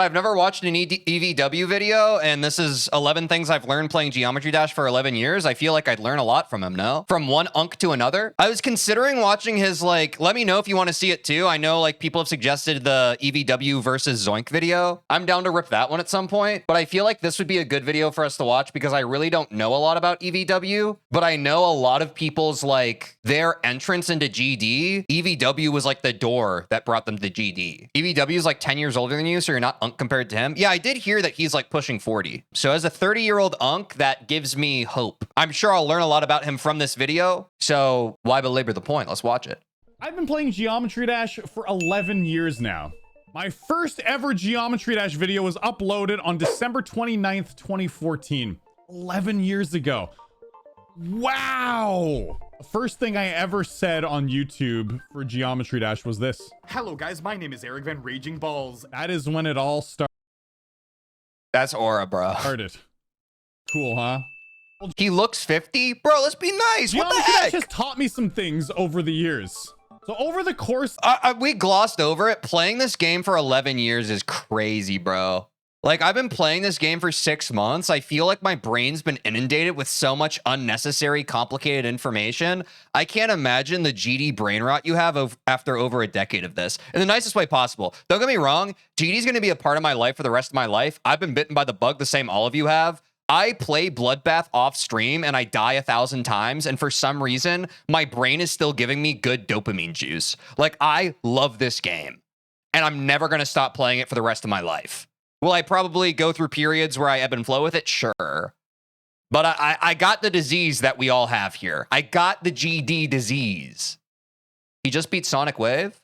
I've never watched an EVW video, and this is 11 things I've learned playing Geometry Dash for 11 years. I feel like I'd learn a lot from him, no? From one unk to another. I was considering watching his, like, let me know if you want to see it too. I know, like, people have suggested the EVW versus Zoink video. I'm down to rip that one at some point, but I feel like this would be a good video for us to watch because I really don't know a lot about EVW, but I know a lot of people's, like, their entrance into GD. EVW was, like, the door that brought them to GD. EVW is, like, 10 years older than you, so you're not unk compared to him. Yeah, I did hear that he's like pushing 40. So as a 30-year-old unk, that gives me hope. I'm sure I'll learn a lot about him from this video. So why belabor the point? Let's watch it. I've been playing Geometry Dash for 11 years now. My first ever Geometry Dash video was uploaded on December 29th, 2014. 11 years ago. Wow. The first thing I ever said on YouTube for Geometry Dash was this. Hello guys, my name is Eric Van Raging Balls. That is when it all That's aura, bro. started. Cool, huh? He looks 50? Bro, let's be nice. What the Geometry heck? Dash has taught me some things over the years. So over the course... We glossed over it. Playing this game for 11 years is crazy, bro. Like, I've been playing this game for 6 months. I feel like my brain's been inundated with so much unnecessary, complicated information. I can't imagine the GD brain rot you have after over a decade of this. In the nicest way possible. Don't get me wrong, GD's going to be a part of my life for the rest of my life. I've been bitten by the bug the same all of you have. I play Bloodbath off stream and I die 1,000 times. And for some reason, my brain is still giving me good dopamine juice. Like, I love this game. And I'm never going to stop playing it for the rest of my life. Will I probably go through periods where I ebb and flow with it? Sure. But I got the disease that we all have here. I got the GD disease. He just beat Sonic Wave?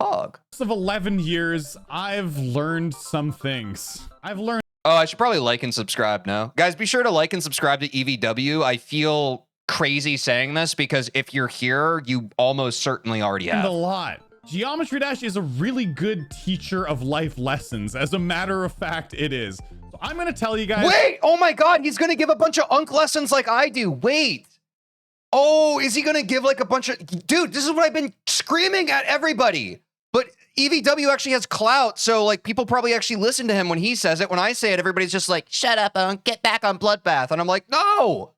Pog. of 11 years, I've learned some things. Oh, I should probably like and subscribe now. Guys, be sure to like and subscribe to EVW. I feel crazy saying this because if you're here, you almost certainly already have. A lot. Geometry Dash is a really good teacher of life lessons. As a matter of fact, it is. So I'm going to tell you guys. Wait, oh my God, he's going to give a bunch of unk lessons like I do. Wait. Oh, is he going to give like a bunch of... Dude, this is what I've been screaming at everybody. But EVW actually has clout, so like people probably actually listen to him when he says it. When I say it, everybody's just like, shut up, unk, get back on Bloodbath. And I'm like, no.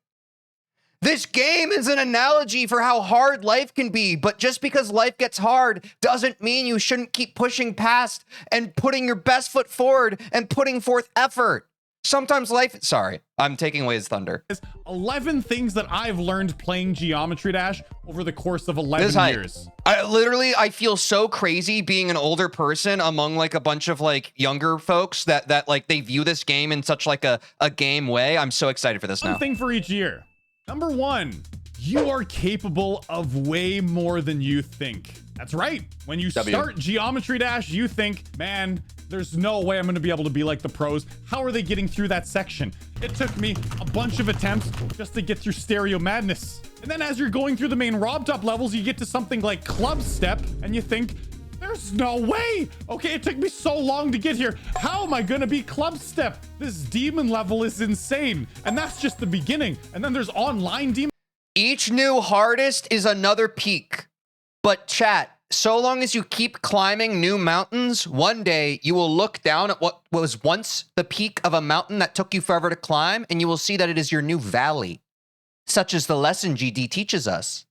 This game is an analogy for how hard life can be, but just because life gets hard doesn't mean you shouldn't keep pushing past and putting your best foot forward and putting forth effort. Sometimes life... Sorry, I'm taking away his thunder. 11 things that I've learned playing Geometry Dash over the course of 11 years. I feel so crazy being an older person among like a bunch of like younger folks that like they view this game in such like a game way. I'm so excited for this now. One thing for each year. Number 1, you are capable of way more than you think. That's right. When you start Geometry Dash, you think, man, there's no way I'm going to be able to be like the pros. How are they getting through that section? It took me a bunch of attempts just to get through Stereo Madness. And then as you're going through the main Rob Top levels, you get to something like Club Step and you think, there's no way. Okay, it took me so long to get here. How am I going to be Club Step? This demon level is insane. And that's just the beginning. And then there's online demon. Each new hardest is another peak. But chat, so long as you keep climbing new mountains, one day you will look down at what was once the peak of a mountain that took you forever to climb, and you will see that it is your new valley. Such is the lesson GD teaches us.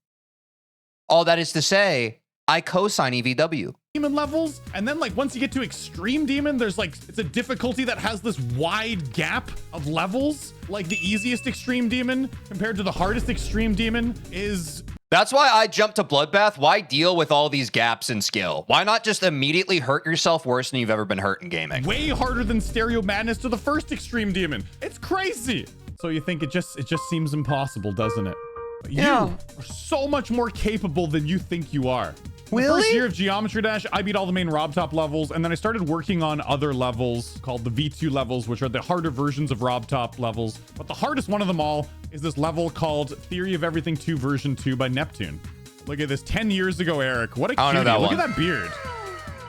All that is to say, I co-sign EVW. Demon levels, and then like once you get to extreme demon, there's like it's a difficulty that has this wide gap of levels. Like the easiest extreme demon compared to the hardest extreme demon is... That's why I jumped to Bloodbath. Why deal with all these gaps in skill? Why not just immediately hurt yourself worse than you've ever been hurt in gaming? Way harder than Stereo Madness to the first extreme demon. It's crazy. So you think it just seems impossible, doesn't it? But you are so much more capable than you think you are. Really? The first year of Geometry Dash, I beat all the main Rob Top levels, and then I started working on other levels called the V2 levels, which are the harder versions of Rob Top levels. But the hardest one of them all is this level called Theory of Everything 2 version 2 by Neptune. Look at this, 10 years ago, Eric. What a cutie. Look at that beard.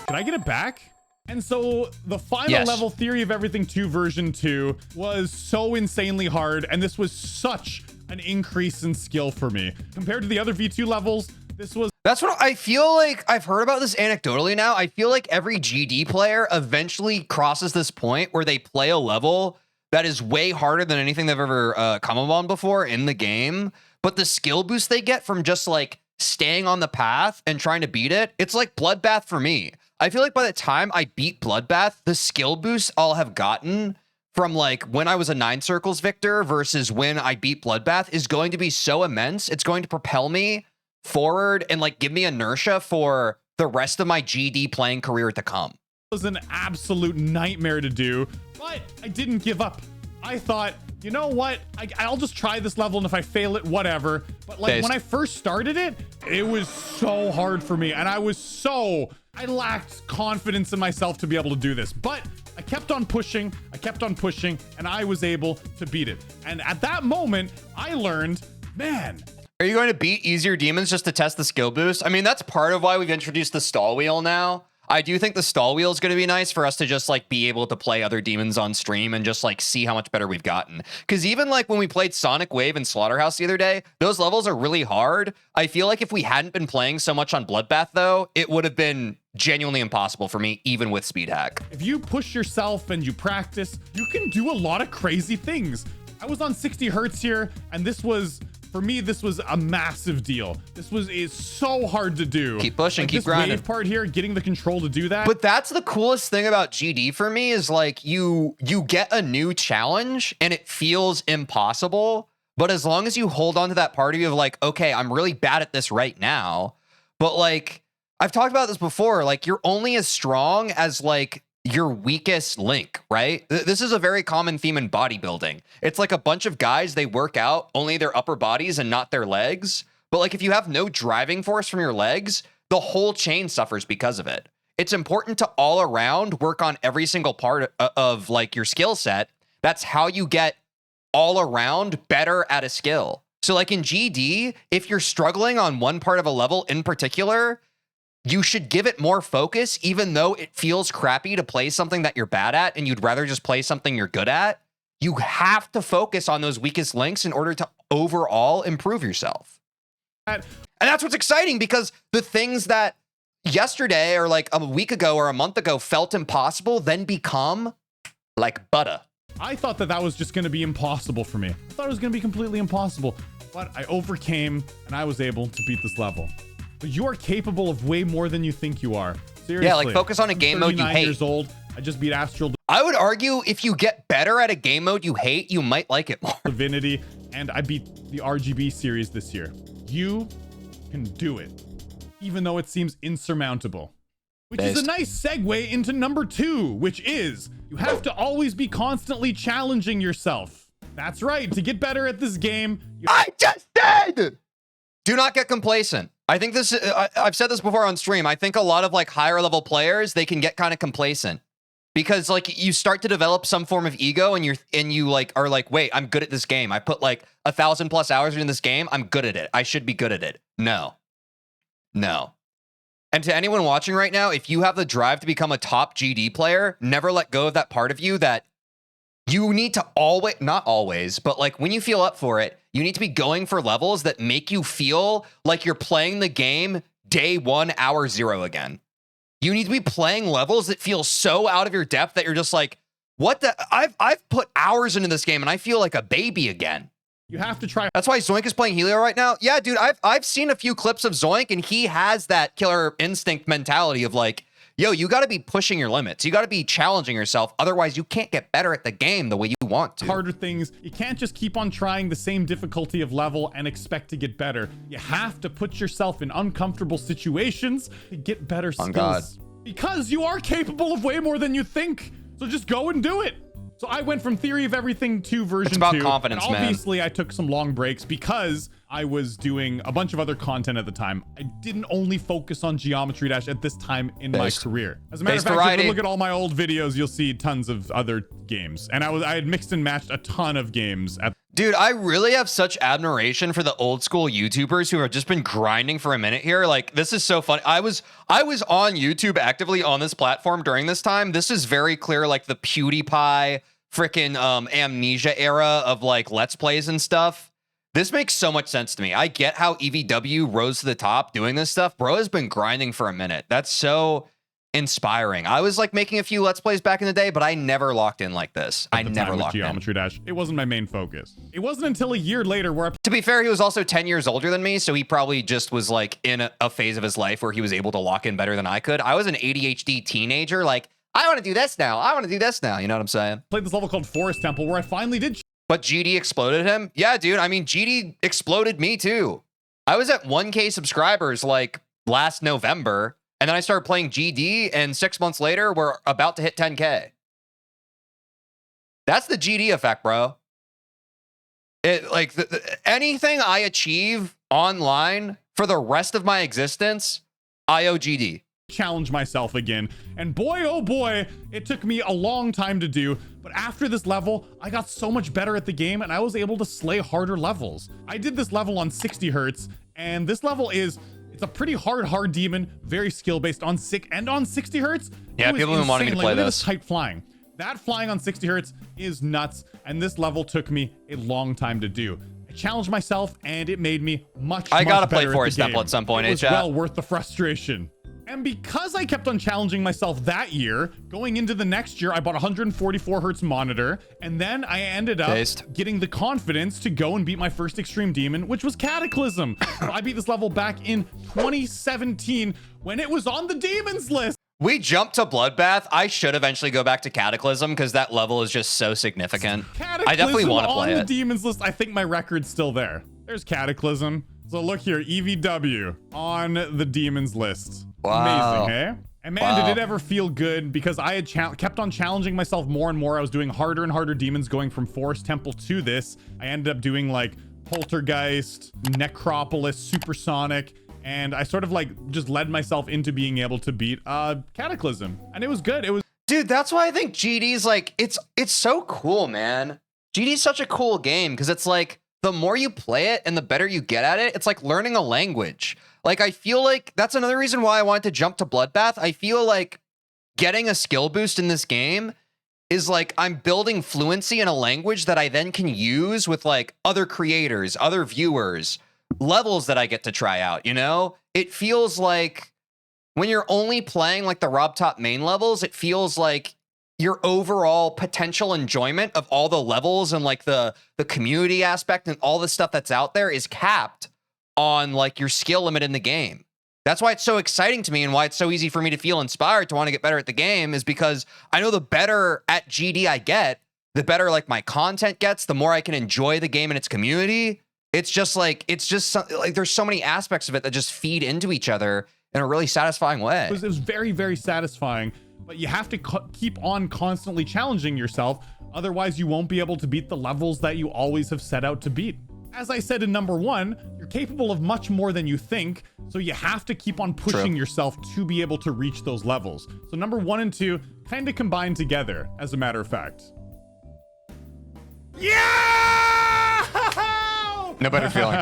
Can I get it back? And so the final level, Theory of Everything 2 version 2, was so insanely hard, and this was such an increase in skill for me. Compared to the other V2 levels, That's what I feel like. I've heard about this anecdotally now. I feel like every GD player eventually crosses this point where they play a level that is way harder than anything they've ever come upon before in the game. But the skill boost they get from just like staying on the path and trying to beat it, it's like Bloodbath for me. I feel like by the time I beat Bloodbath, the skill boost I'll have gotten from like when I was a 9 Circles victor versus when I beat Bloodbath is going to be so immense. It's going to propel me forward and like give me inertia for the rest of my GD playing career to come. Was an absolute nightmare to do, but I didn't give up. I thought, you know what? I'll just try this level, and if I fail it, whatever. But like when I first started it, it was so hard for me, and I lacked confidence in myself to be able to do this. But I kept on pushing, and I was able to beat it. And at that moment, I learned, man. Are you going to beat easier demons just to test the skill boost? I mean, that's part of why we've introduced the stall wheel now. I do think the stall wheel is going to be nice for us to just like be able to play other demons on stream and just like see how much better we've gotten. Because even like when we played Sonic Wave and Slaughterhouse the other day, those levels are really hard. I feel like if we hadn't been playing so much on Bloodbath though, it would have been genuinely impossible for me, even with speed hack. If you push yourself and you practice, you can do a lot of crazy things. I was on 60 hertz here, and this was, for me, this was a massive deal. This is so hard to do. Keep pushing, like keep this grinding. Wave part here, getting the control to do that. But that's the coolest thing about GD for me is like you get a new challenge and it feels impossible. But as long as you hold on to that part of you of like, okay, I'm really bad at this right now. But like, I've talked about this before, like you're only as strong as like your weakest link, right? This is a very common theme in bodybuilding. It's like a bunch of guys, they work out only their upper bodies and not their legs. But like if you have no driving force from your legs, the whole chain suffers because of it. It's important to all around work on every single part of like your skill set. That's how you get all around better at a skill. So like in GD, if you're struggling on one part of a level in particular, you should give it more focus, even though it feels crappy to play something that you're bad at and you'd rather just play something you're good at. You have to focus on those weakest links in order to overall improve yourself. And that's what's exciting, because the things that yesterday or like a week ago or a month ago felt impossible then become like butter. I thought that was just going to be impossible for me. I thought it was going to be completely impossible, but I overcame and I was able to beat this level. But you are capable of way more than you think you are. Seriously. Yeah, like focus on a game mode you hate. Years old. I just beat Astral I would argue if you get better at a game mode you hate, you might like it more. Divinity, and I beat the RGB series this year. You can do it, even though it seems insurmountable. Which is a nice segue into number 2, which is you have to always be constantly challenging yourself. That's right. To get better at this game, I just did. Do not get complacent. I think this, I've said this before on stream. I think a lot of like higher level players, they can get kind of complacent because like you start to develop some form of ego and you like are like, wait, I'm good at this game. I put like 1,000+ hours in this game. I'm good at it. I should be good at it. No. And to anyone watching right now, if you have the drive to become a top GD player, never let go of that part of you that you need to always, not always, but like when you feel up for it, you need to be going for levels that make you feel like you're playing the game day 1, hour 0 again. You need to be playing levels that feel so out of your depth that you're just like, what the? I've put hours into this game and I feel like a baby again. You have to try. That's why Zoink is playing Helio right now. Yeah, dude, I've seen a few clips of Zoink and he has that killer instinct mentality of like, yo, you got to be pushing your limits. You got to be challenging yourself. Otherwise, you can't get better at the game the way you want to. Harder things. You can't just keep on trying the same difficulty of level and expect to get better. You have to put yourself in uncomfortable situations to get better skills. God. Because you are capable of way more than you think. So just go and do it. So I went from Theory of Everything to version 2. It's about confidence, and obviously, man. I took some long breaks because I was doing a bunch of other content at the time. I didn't only focus on Geometry Dash at this time in my career. As a matter of fact, if you look at all my old videos, you'll see tons of other games. And I had mixed and matched a ton of games. Dude, I really have such admiration for the old school YouTubers who have just been grinding for a minute here. Like, this is so funny. I was on YouTube actively on this platform during this time. This is very clear, like the PewDiePie freaking Amnesia era of like Let's Plays and stuff. This makes so much sense to me. I get how EVW rose to the top doing this stuff. Bro has been grinding for a minute. That's so inspiring. I was like making a few Let's Plays back in the day, but I never locked in like this. I never locked in. Geometry Dash. It wasn't my main focus. It wasn't until a year later where to be fair, he was also 10 years older than me, so he probably just was like in a phase of his life where he was able to lock in better than I could. I was an ADHD teenager. Like, I want to do this now. I want to do this now. You know what I'm saying? Played this level called Forest Temple where I finally did. But GD exploded him? Yeah, dude. I mean, GD exploded me too. I was at 1K subscribers like last November, and then I started playing GD, and 6 months later, we're about to hit 10K. That's the GD effect, bro. It like anything I achieve online for the rest of my existence, I owe GD. Challenge myself again, and boy oh boy, it took me a long time to do, but after this level I got so much better at the game and I was able to slay harder levels. I did this level on 60 hertz, and this level it's a pretty hard demon, very skill based on sick and on 60 hertz. Yeah, people have been wanting me to play this. Tight flying, that flying on 60 hertz is nuts, and this level took me a long time to do. I challenged myself and it made me much gotta play better Forest Temple at some point. It was well worth the frustration. And because I kept on challenging myself that year, going into the next year, I bought a 144 hertz monitor, and then I ended up getting the confidence to go and beat my first extreme demon, which was Cataclysm. I beat this level back in 2017 when it was on the demons list. We jumped to Bloodbath. I should eventually go back to Cataclysm because that level is just so significant. I definitely want to play it. On the demons list, I think my record's still there. There's Cataclysm. So look here, EVW on the demons list. Wow. Amazing, hey? And man, did it ever feel good, because I had kept on challenging myself more and more. I was doing harder and harder demons going from Forest Temple to this. I ended up doing like Poltergeist, Necropolis, Supersonic, and I sort of like just led myself into being able to beat Cataclysm. And it was good. It was. Dude, that's why I think GD's like, it's so cool, man. GD's such a cool game because it's like, the more you play it and the better you get at it, it's like learning a language. Like, I feel like that's another reason why I wanted to jump to Bloodbath. I feel like getting a skill boost in this game is like I'm building fluency in a language that I then can use with like other creators, other viewers, levels that I get to try out, you know? It feels like when you're only playing like the Rob Top main levels, it feels like your overall potential enjoyment of all the levels and like the community aspect and all the stuff that's out there is capped on like your skill limit in the game. That's why it's so exciting to me and why it's so easy for me to feel inspired to want to get better at the game, is because I know the better at GD I get, the better like my content gets, the more I can enjoy the game and its community. It's just like there's so many aspects of it that just feed into each other in a really satisfying way. It was very, very satisfying. But you have to keep on constantly challenging yourself. Otherwise, you won't be able to beat the levels that you always have set out to beat. As I said in number 1, you're capable of much more than you think. So you have to keep on pushing yourself to be able to reach those levels. So number 1 and 2 kind of combine together, as a matter of fact. Yeah! No better feeling.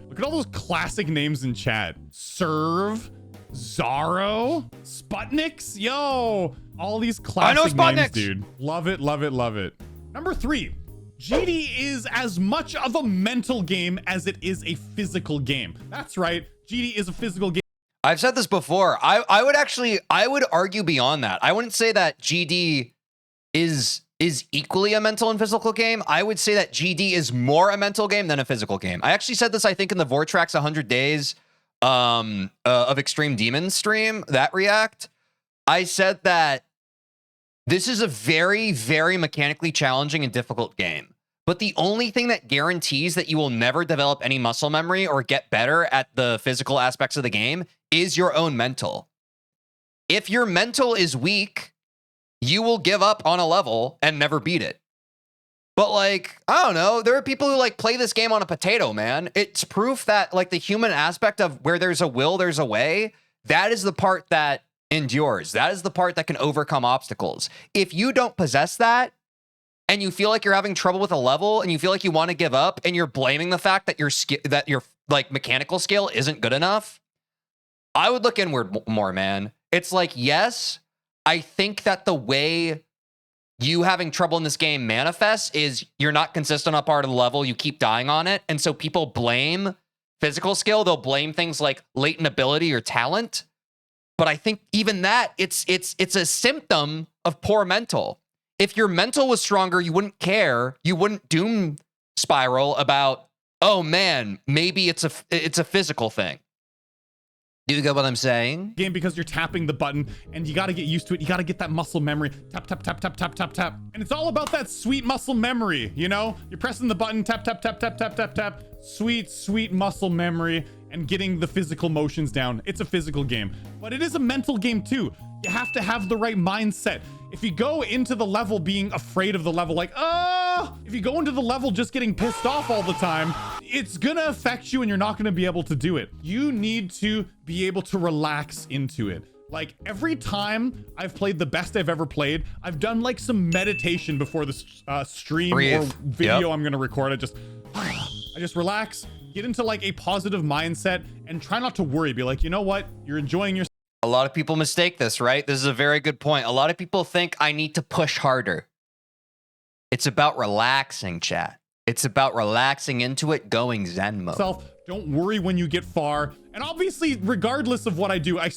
Look at all those classic names in chat. Serve. Zaro, Sputniks, yo, all these classic names, dude. Love it, love it, love it. Number 3, GD is as much of a mental game as it is a physical game. That's right, GD is a physical game. I've said this before. I would argue beyond that. I wouldn't say that GD is equally a mental and physical game. I would say that GD is more a mental game than a physical game. I actually said this, I think, in the Vortrax 100 Days of Extreme Demons stream, that react. I said that this is a very, very mechanically challenging and difficult game. But the only thing that guarantees that you will never develop any muscle memory or get better at the physical aspects of the game is your own mental. If your mental is weak, you will give up on a level and never beat it. But like, I don't know, there are people who like play this game on a potato, man. It's proof that like the human aspect of where there's a will, there's a way. That is the part that endures. That is the part that can overcome obstacles. If you don't possess that and you feel like you're having trouble with a level and you feel like you want to give up and you're blaming the fact that your like mechanical skill isn't good enough, I would look inward more, man. It's like, yes, I think that the way you having trouble in this game manifests is you're not consistent on part of the level. You keep dying on it. And so people blame physical skill. They'll blame things like latent ability or talent. But I think even that, it's a symptom of poor mental. If your mental was stronger, you wouldn't care. You wouldn't doom spiral about, oh man, maybe it's a physical thing. Do you get what I'm saying? Game, because you're tapping the button and you got to get used to it. You got to get that muscle memory. Tap, tap, tap, tap, tap, tap, tap. And it's all about that sweet muscle memory. You know, you're pressing the button, tap, tap, tap, tap, tap, tap, tap. Sweet, sweet muscle memory and getting the physical motions down. It's a physical game, but it is a mental game too. You have to have the right mindset. If you go into the level being afraid of the level, like, if you go into the level just getting pissed off all the time, it's gonna affect you and you're not gonna be able to do it. You need to be able to relax into it. Like every time I've played the best I've ever played, I've done like some meditation before the stream or video I'm gonna record. I just relax, get into like a positive mindset and try not to worry. Be like, you know what? You're enjoying yourself. A lot of people mistake this, right? This is a very good point. A lot of people think I need to push harder. It's about relaxing, chat. It's about relaxing into it, going Zen mode. Don't worry when you get far. And obviously, regardless of what I do, I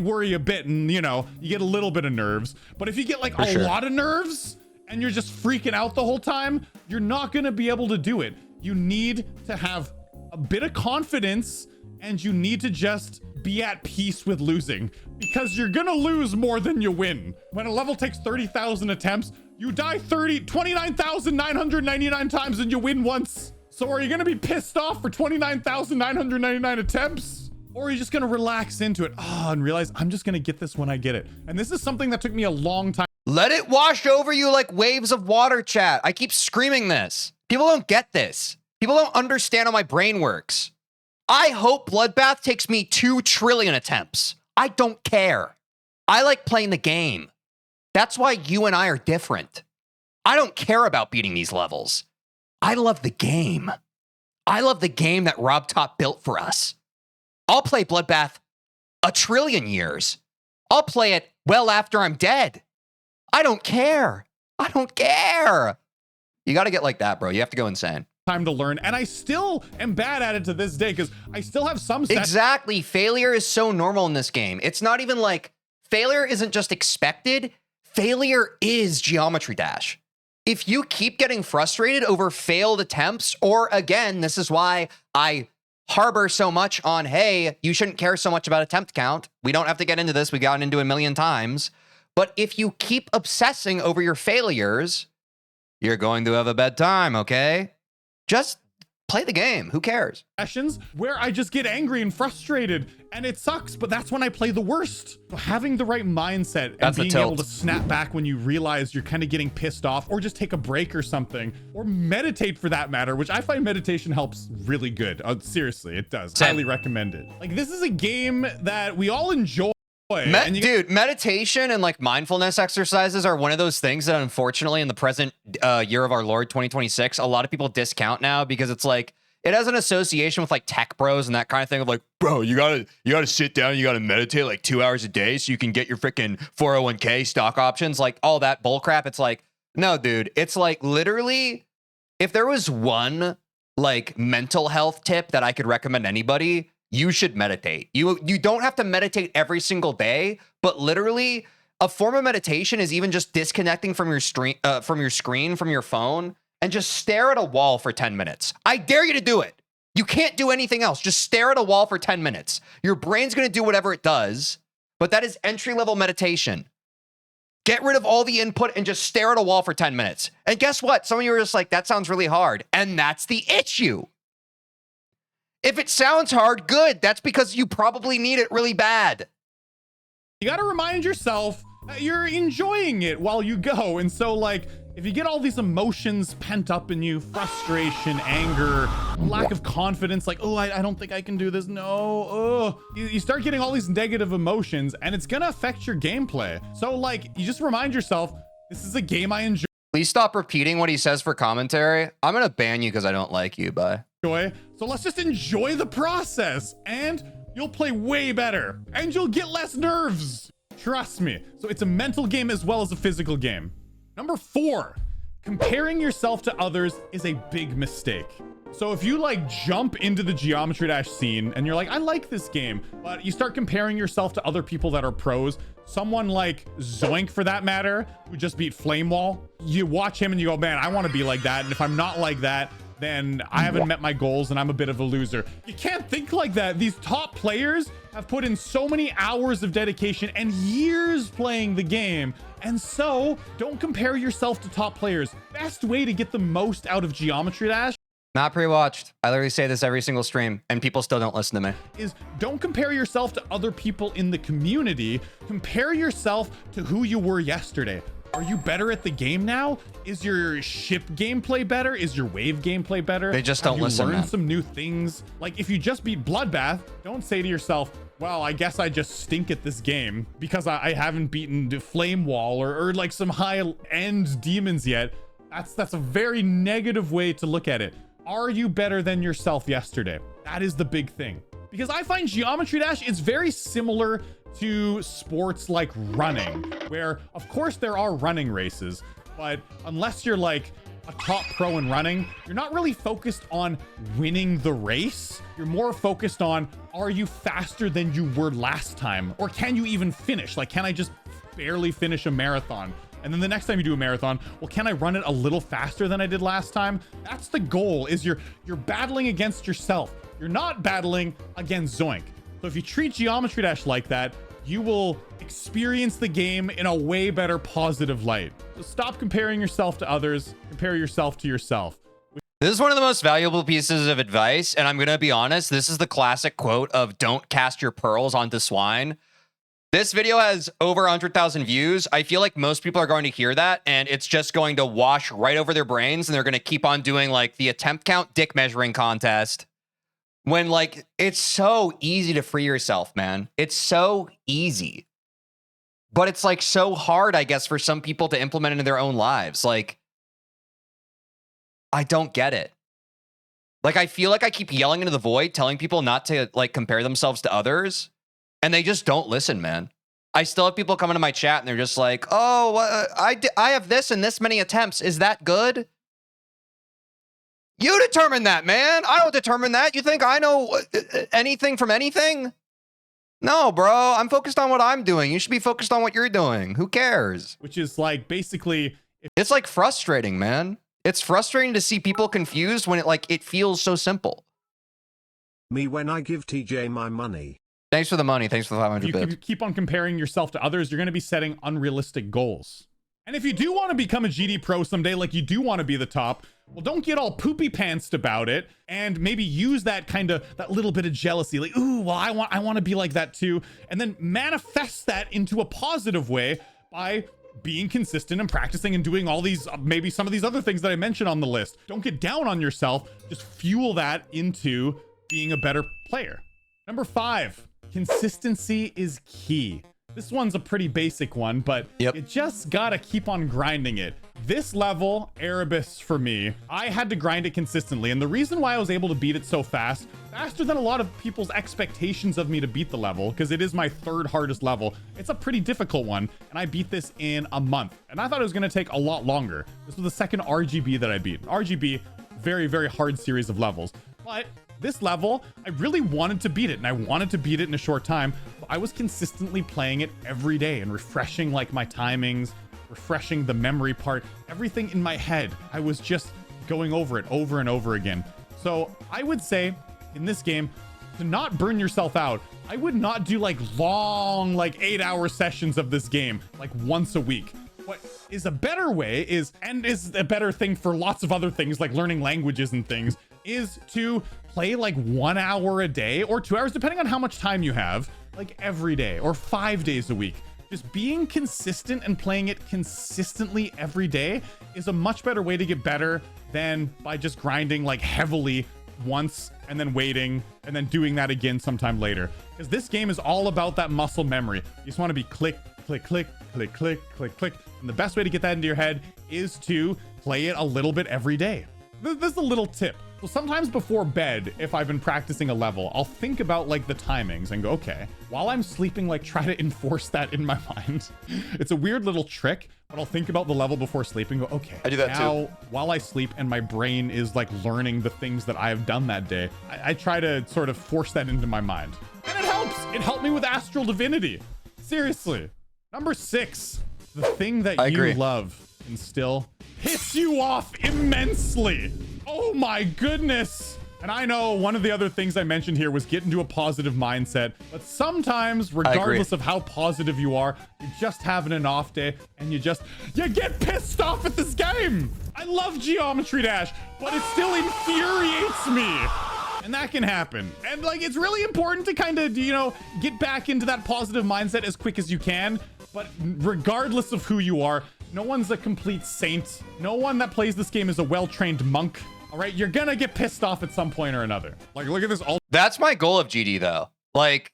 worry a bit and, you know, you get a little bit of nerves. But if you get like a lot of nerves and you're just freaking out the whole time, you're not going to be able to do it. You need to have a bit of confidence and you need to just be at peace with losing, because you're gonna lose more than you win. When a level takes 30,000 attempts, you die 29,999 times and you win once. So are you gonna be pissed off for 29,999 attempts? Or are you just gonna relax into it? And realize I'm just gonna get this when I get it. And this is something that took me a long time. Let it wash over you like waves of water, chat. I keep screaming this. People don't get this. People don't understand how my brain works. I hope Bloodbath takes me 2 trillion attempts. I don't care. I like playing the game. That's why you and I are different. I don't care about beating these levels. I love the game. I love the game that Rob Top built for us. I'll play Bloodbath 1 trillion years. I'll play it well after I'm dead. I don't care. I don't care. You got to get like that, bro. You have to go insane. Time to learn, and I still am bad at it to this day because I still have some exactly. Failure is so normal in this game. It's not even like failure isn't just expected. Failure is Geometry Dash. If you keep getting frustrated over failed attempts, or again, this is why I harbor so much on, hey, you shouldn't care so much about attempt count. We don't have to get into this. We got into it a million times. But if you keep obsessing over your failures, you're going to have a bad time, okay? Just play the game. Who cares? Sessions where I just get angry and frustrated and it sucks, but that's when I play the worst. So having the right mindset and being able to snap back when you realize you're kind of getting pissed off, or just take a break or something, or meditate for that matter, which I find meditation helps really good. Seriously, it does. Highly recommend it. Like, this is a game that we all enjoy. Dude, meditation and like mindfulness exercises are one of those things that unfortunately in the present year of our Lord 2026, a lot of people discount now because it's like it has an association with like tech bros and that kind of thing of like, bro, you gotta sit down, you gotta meditate like 2 hours a day so you can get your freaking 401k stock options, like all that bull crap. It's like, no, dude, it's like literally if there was one like mental health tip that I could recommend anybody, you should meditate. You don't have to meditate every single day, but literally a form of meditation is even just disconnecting from your screen, from your phone, and just stare at a wall for 10 minutes. I dare you to do it. You can't do anything else. Just stare at a wall for 10 minutes. Your brain's going to do whatever it does, but that is entry-level meditation. Get rid of all the input and just stare at a wall for 10 minutes. And guess what? Some of you are just like, that sounds really hard. And that's the issue. If it sounds hard, good. That's because you probably need it really bad. You got to remind yourself that you're enjoying it while you go. And so, like, if you get all these emotions pent up in you, frustration, anger, lack of confidence, like, oh, I don't think I can do this. No. You start getting all these negative emotions and it's going to affect your gameplay. So, like, you just remind yourself, this is a game I enjoy. Please stop repeating what he says for commentary. I'm going to ban you because I don't like you. Bye. So let's just enjoy the process and you'll play way better and you'll get less nerves. Trust me. So it's a mental game as well as a physical game. Number 4, comparing yourself to others is a big mistake. So if you like jump into the Geometry Dash scene and you're like, I like this game, but you start comparing yourself to other people that are pros, someone like Zoink for that matter, who just beat Flame Wall, you watch him and you go, man, I want to be like that. And if I'm not like that, then I haven't met my goals and I'm a bit of a loser. You can't think like that. These top players have put in so many hours of dedication and years playing the game. And so don't compare yourself to top players. Best way to get the most out of Geometry Dash, Not pre-watched. I literally say this every single stream and people still don't listen to me. is don't compare yourself to other people in the community. Compare yourself to who you were yesterday. Are you better at the game now? Is your ship gameplay better? Is your wave gameplay better? They just don't listen, Learn man. some new things. Like if you just beat Bloodbath, don't say to yourself, well, I guess I just stink at this game because I haven't beaten the Flame Wall or like some high-end demons yet. That's a very negative way to look at it. Are you better than yourself yesterday? That is the big thing. Because I find Geometry Dash is very similar to sports like running, where of course there are running races, but unless you're like a top pro in running, you're not really focused on winning the race. You're more focused on, are you faster than you were last time? Or can you even finish? Like, can I just barely finish a marathon? And then the next time you do a marathon, well, can I run it a little faster than I did last time? That's the goal, is you're battling against yourself. You're not battling against Zoink. So if you treat Geometry Dash like that, you will experience the game in a way better positive light. So stop comparing yourself to others, compare yourself to yourself. This is one of the most valuable pieces of advice. And I'm going to be honest, this is the classic quote of don't cast your pearls onto swine. This video has over 100,000 views. I feel like most people are going to hear that and it's just going to wash right over their brains and they're going to keep on doing like the attempt count dick measuring contest. When like, it's so easy to free yourself, man. It's so easy. But it's like so hard, I guess, for some people to implement into their own lives. Like, I don't get it. Like, I feel like I keep yelling into the void, telling people not to like compare themselves to others. And they just don't listen, man. I still have people come into my chat and they're just like, oh, I have this and this many attempts. Is that good? You determine that, man. I don't determine that. You think I know anything from anything? No, bro. I'm focused on what I'm doing. You should be focused on what you're doing. Who cares? Which is like basically... It's like frustrating, man. It's frustrating to see people confused when it feels so simple. Me when I give TJ my money. Thanks for the money. Thanks for the 500 bits. If you keep on comparing yourself to others, you're going to be setting unrealistic goals. And if you do want to become a GD pro someday, like you do want to be the top, well, don't get all poopy pantsed about it and maybe use that little bit of jealousy. Like, ooh, well, I want to be like that too. And then manifest that into a positive way by being consistent and practicing and doing all these, maybe some of these other things that I mentioned on the list. Don't get down on yourself. Just fuel that into being a better player. Number 5, consistency is key. This one's a pretty basic one, but you just gotta keep on grinding it. This level, Erebus for me, I had to grind it consistently. And the reason why I was able to beat it so fast, faster than a lot of people's expectations of me to beat the level, because it is my 3rd hardest level. It's a pretty difficult one. And I beat this in a month. And I thought it was gonna take a lot longer. This was the 2nd RGB that I beat. RGB, very, very hard series of levels. But this level, I really wanted to beat it, and I wanted to beat it in a short time. I was consistently playing it every day and refreshing like my timings, refreshing the memory part, everything in my head. I was just going over it over and over again. So I would say in this game, to not burn yourself out, I would not do like long, like 8-hour sessions of this game, like once a week. What is a better way is a better thing for lots of other things like learning languages and things, is to play like 1 hour a day or 2 hours, depending on how much time you have, like every day or 5 days a week. Just being consistent and playing it consistently every day is a much better way to get better than by just grinding like heavily once and then waiting and then doing that again sometime later. Because this game is all about that muscle memory. You just want to be click, click, click, click, click, click, click. And the best way to get that into your head is to play it a little bit every day. This is a little tip. So sometimes before bed, if I've been practicing a level, I'll think about like the timings and go, okay, while I'm sleeping, like try to enforce that in my mind. It's a weird little trick, but I'll think about the level before sleeping, go, okay, I do that now, too. while I sleep and my brain is like learning the things that I have done that day, I try to sort of force that into my mind. And it helps. It helped me with Astral Divinity. Seriously. Number 6, the thing that you love can still piss you off immensely. Oh my goodness. And I know one of the other things I mentioned here was get into a positive mindset, but sometimes, regardless of how positive you are, you're just having an off day and you get pissed off at this game. I love Geometry Dash, but it still infuriates me. And that can happen. And like, it's really important to kind of, you know, get back into that positive mindset as quick as you can. But regardless of who you are, no one's a complete saint. No one that plays this game is a well-trained monk. All right, you're gonna get pissed off at some point or another. Like, look at this. That's my goal of GD though. Like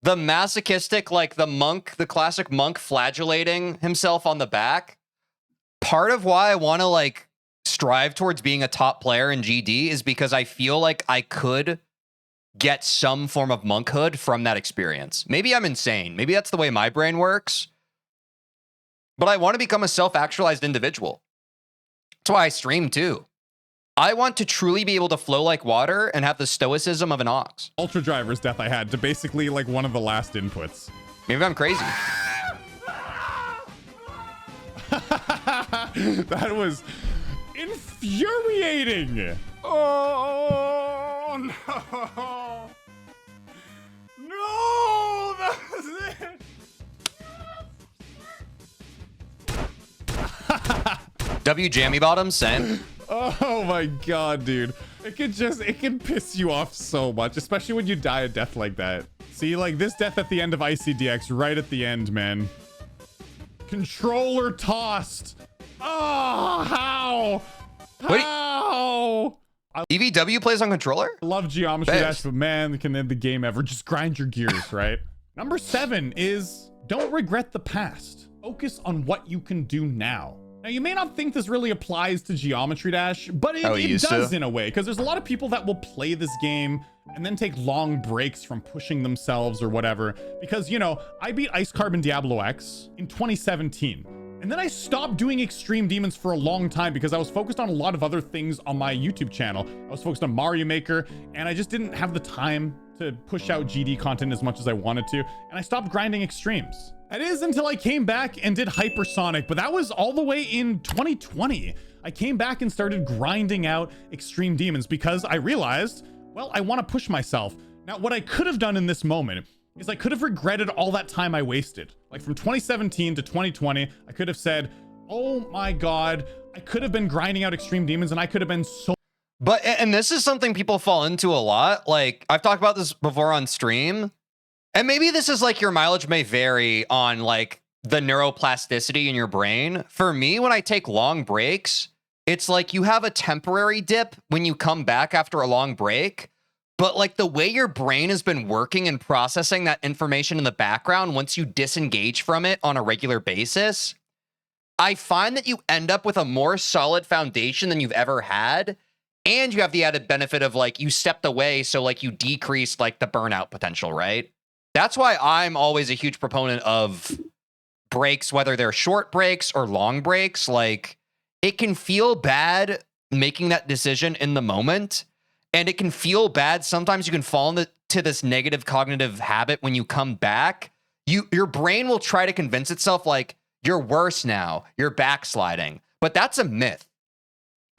the masochistic, like the monk, the classic monk flagellating himself on the back. Part of why I want to like strive towards being a top player in GD is because I feel like I could get some form of monkhood from that experience. Maybe I'm insane. Maybe that's the way my brain works. But I want to become a self-actualized individual. That's why I stream too. I want to truly be able to flow like water and have the stoicism of an ox. Ultra Driver's death I had to basically like one of the last inputs. Maybe I'm crazy. That was infuriating. Oh no! No, that was it. W jammy bottom, same. Oh my god, dude. It can piss you off so much, especially when you die a death like that. See, like this death at the end of ICDX, right at the end, man. Controller tossed. Oh, how? How? EVW plays on controller? I love Geometry Dash, but man, can end the game ever. Just grind your gears, right? Number 7 is don't regret the past. Focus on what you can do now. Now, you may not think this really applies to Geometry Dash, but it does in a way, because there's a lot of people that will play this game and then take long breaks from pushing themselves or whatever. Because, you know, I beat Ice Carbon Diablo X in 2017. And then I stopped doing Extreme Demons for a long time because I was focused on a lot of other things on my YouTube channel. I was focused on Mario Maker, and I just didn't have the time to push out GD content as much as I wanted to. And I stopped grinding Extremes. That is until I came back and did Hypersonic, but that was all the way in 2020. I came back and started grinding out Extreme Demons because I realized, well, I want to push myself. Now, what I could have done in this moment is I could have regretted all that time I wasted. Like from 2017 to 2020, I could have said, oh my God, I could have been grinding out Extreme Demons and I could have been so... But, and this is something people fall into a lot. Like I've talked about this before on stream. And maybe this is like your mileage may vary on like the neuroplasticity in your brain. For me, when I take long breaks, it's like you have a temporary dip when you come back after a long break. But like the way your brain has been working and processing that information in the background, once you disengage from it on a regular basis, I find that you end up with a more solid foundation than you've ever had. And you have the added benefit of like you stepped away. So like you decreased like the burnout potential, right? That's why I'm always a huge proponent of breaks, whether they're short breaks or long breaks. Like it can feel bad making that decision in the moment. And it can feel bad. Sometimes you can fall into this negative cognitive habit when you come back. Your brain will try to convince itself like you're worse now, you're backsliding. But that's a myth.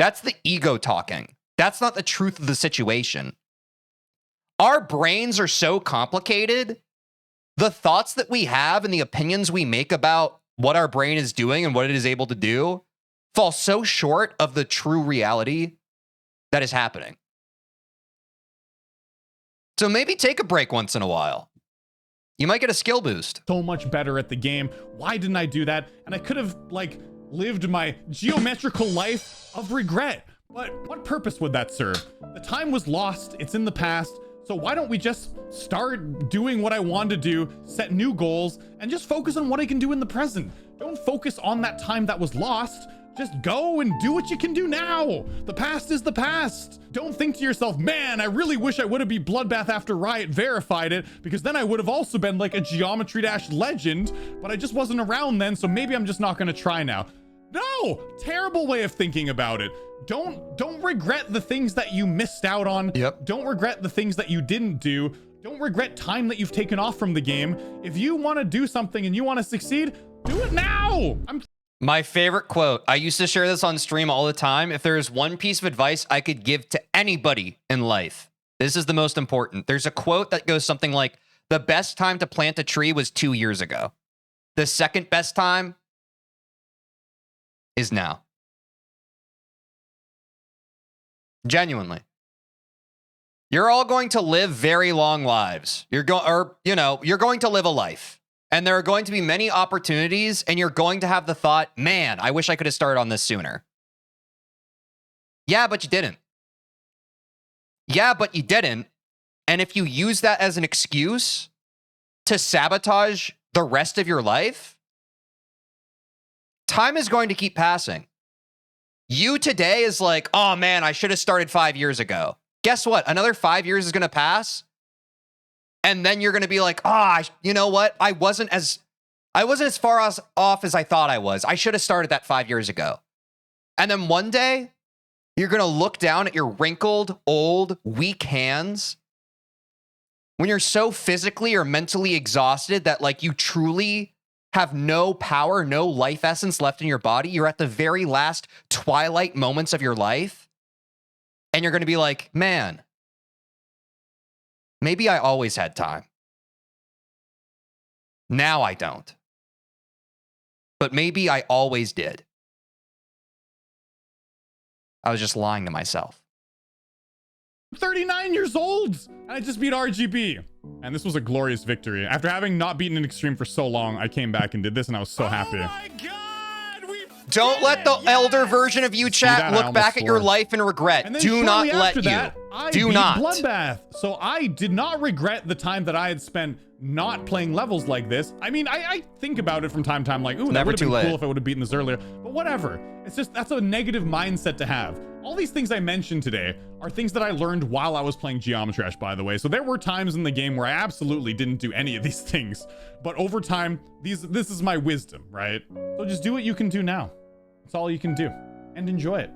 That's the ego talking. That's not the truth of the situation. Our brains are so complicated. The thoughts that we have and the opinions we make about what our brain is doing and what it is able to do fall so short of the true reality that is happening. So maybe take a break once in a while. You might get a skill boost. So much better at the game. Why didn't I do that? And I could have like lived my geometrical life of regret. But what purpose would that serve? The time was lost. It's in the past. So why don't we just start doing what I want to do, set new goals, and just focus on what I can do in the present? Don't focus on that time that was lost. Just go and do what you can do now. The past is the past. Don't think to yourself, man, I really wish I would have beat Bloodbath after Riot verified it, because then I would have also been like a Geometry Dash legend, but I just wasn't around then, so maybe I'm just not gonna try now. No, terrible way of thinking about it. Don't regret the things that you missed out on. Yep. Don't regret the things that you didn't do. Don't regret time that you've taken off from the game. If you want to do something and you want to succeed, do it now. My favorite quote. I used to share this on stream all the time. If there is one piece of advice I could give to anybody in life, this is the most important. There's a quote that goes something like, the best time to plant a tree was 2 years ago. The second best time is now. Genuinely. You're all going to live very long lives. You're going to live a life. And there are going to be many opportunities, and you're going to have the thought, man, I wish I could have started on this sooner. Yeah, but you didn't. Yeah, but you didn't. And if you use that as an excuse to sabotage the rest of your life, time is going to keep passing. You today is like, oh man, I should have started 5 years ago. Guess what? Another 5 years is going to pass. And then you're going to be like, you know what? I wasn't as far off as I thought I was. I should have started that 5 years ago. And then one day, you're going to look down at your wrinkled, old, weak hands when you're so physically or mentally exhausted that like you truly have no power, no life essence left in your body. You're at the very last twilight moments of your life. And you're going to be like, man, maybe I always had time. Now I don't. But maybe I always did. I was just lying to myself. 39 years old, and I just beat RGB. And this was a glorious victory. After having not beaten an extreme for so long, I came back and did this, and I was so happy. Oh my God, we Don't let the elder version of you, chat, look back at your life and regret. And then Do not shortly let after you. that, I Do beat not. Bloodbath. So I did not regret the time that I had spent not playing levels like this. I mean, I think about it from time to time, like, ooh, that Never would have too been late. cool if I would have beaten this earlier. But whatever. It's just, that's a negative mindset to have. All these things I mentioned today are things that I learned while I was playing Geometry Dash, by the way. So there were times in the game where I absolutely didn't do any of these things. But over time, this is my wisdom, right? So just do what you can do now. That's all you can do. And enjoy it.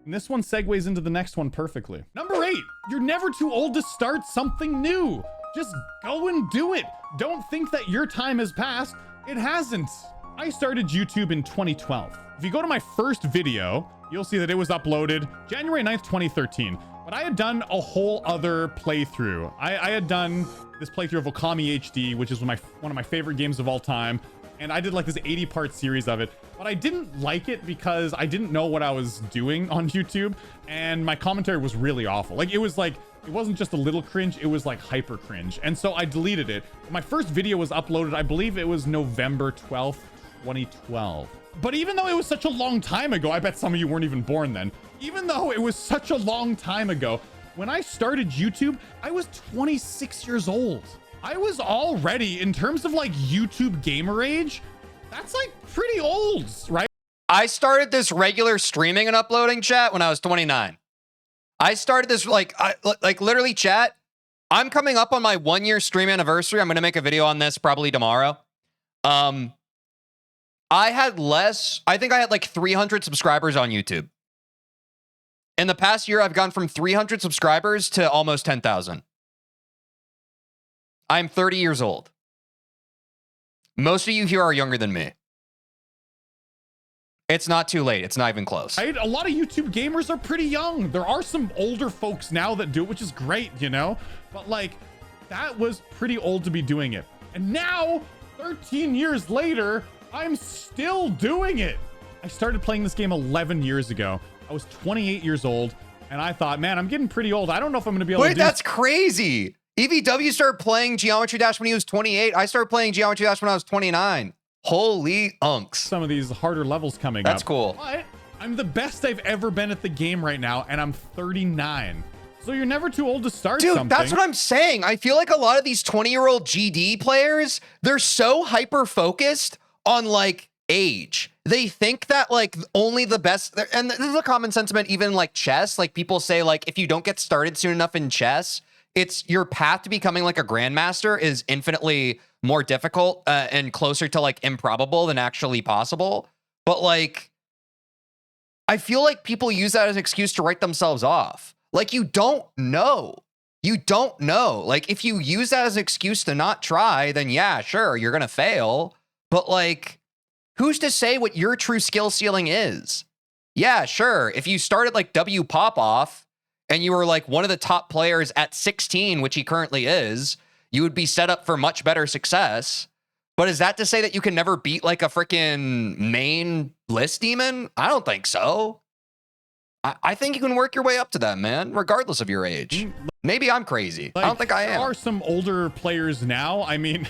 And this one segues into the next one perfectly. Number 8, you're never too old to start something new. Just go and do it. Don't think that your time has passed. It hasn't. I started YouTube in 2012. If you go to my first video, you'll see that it was uploaded January 9th, 2013. But I had done a whole other playthrough. I had done this playthrough of Okami HD, which is one of my favorite games of all time. And I did like this 80-part series of it. But I didn't like it because I didn't know what I was doing on YouTube. And my commentary was really awful. It wasn't just a little cringe, it was like hyper cringe. And so I deleted it. My first video was uploaded, I believe it was November 12th, 2012. But even though it was such a long time ago, I bet some of you weren't even born then. Even though it was such a long time ago, when I started YouTube, I was 26 years old. I was already, in terms of like YouTube gamer age, that's like pretty old, right? I started this regular streaming and uploading, chat, when I was 29. I started this like literally, chat. I'm coming up on my 1-year stream anniversary. I'm going to make a video on this probably tomorrow. I think I had like 300 subscribers on YouTube. In the past year, I've gone from 300 subscribers to almost 10,000. I'm 30 years old. Most of you here are younger than me. It's not too late. It's not even close. Right? A lot of YouTube gamers are pretty young. There are some older folks now that do it, which is great, you know? But like, that was pretty old to be doing it. And now, 13 years later, I'm still doing it. I started playing this game 11 years ago. I was 28 years old, and I thought, man, I'm getting pretty old. I don't know if I'm going to be able to do... Wait, that's crazy. EVW started playing Geometry Dash when he was 28. I started playing Geometry Dash when I was 29. Holy unks. Some of these harder levels coming up. That's cool. But I'm the best I've ever been at the game right now, and I'm 39. So you're never too old to start something. Dude, that's what I'm saying. I feel like a lot of these 20-year-old GD players, they're so hyper-focused on like age. They think that like only the best, and this is a common sentiment even like chess. Like people say like if you don't get started soon enough in chess, it's your path to becoming like a grandmaster is infinitely more difficult and closer to like improbable than actually possible. But like I feel like people use that as an excuse to write themselves off. Like you don't know. You don't know. Like if you use that as an excuse to not try, then yeah, sure, you're going to fail. But like who's to say what your true skill ceiling is? Yeah, sure. If you started like W Popoff and you were like one of the top players at 16, which he currently is, you would be set up for much better success. But is that to say that you can never beat like a freaking main list demon? I don't think so. I think you can work your way up to that, man, regardless of your age. Maybe I'm crazy. Like, I don't think I am. There are some older players now. I mean,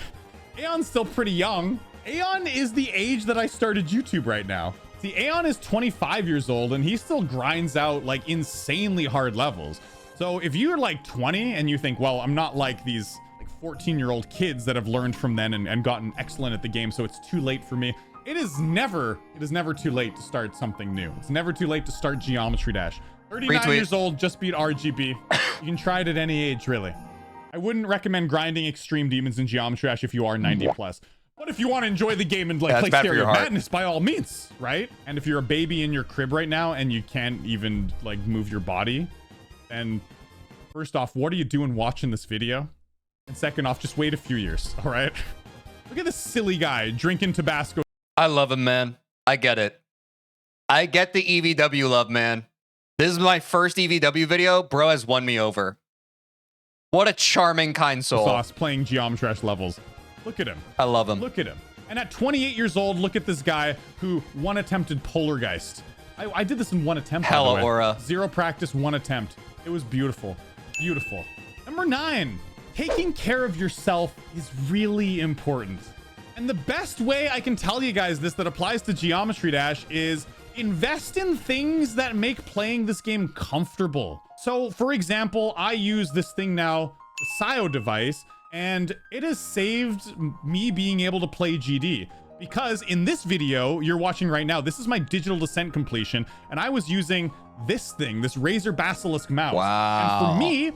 Aeon's still pretty young. Aeon is the age that I started YouTube right now. See, Aeon is 25 years old and he still grinds out like insanely hard levels. So if you're like 20 and you think, well, I'm not like these like 14-year-old kids that have learned from then and gotten excellent at the game, so it's too late for me. It is never too late to start something new. It's never too late to start Geometry Dash. 39 years old, just beat RGB. You can try it at any age, really. I wouldn't recommend grinding extreme demons in Geometry Dash if you are 90 plus. But if you want to enjoy the game and like play Stereo of Madness, by all means, right? And if you're a baby in your crib right now and you can't even like move your body, then first off, what are you doing watching this video? And second off, just wait a few years, all right? Look at this silly guy drinking Tabasco. I love him, man. I get it. I get the EVW love, man. This is my first EVW video. Bro has won me over. What a charming, kind soul. Sauce playing Geometry Dash levels. Look at him. I love him. Look at him. And at 28 years old, look at this guy who one attempted Polargeist. I did this in one attempt. Hella aura. 0 practice, 1 attempt. It was beautiful. Beautiful. Number 9. Taking care of yourself is really important. And the best way I can tell you guys this that applies to Geometry Dash is invest in things that make playing this game comfortable. So for example, I use this thing now, the SIO device, and it has saved me being able to play GD. Because in this video you're watching right now, this is my digital descent completion, and I was using this thing, this Razer Basilisk mouse. Wow. And for me,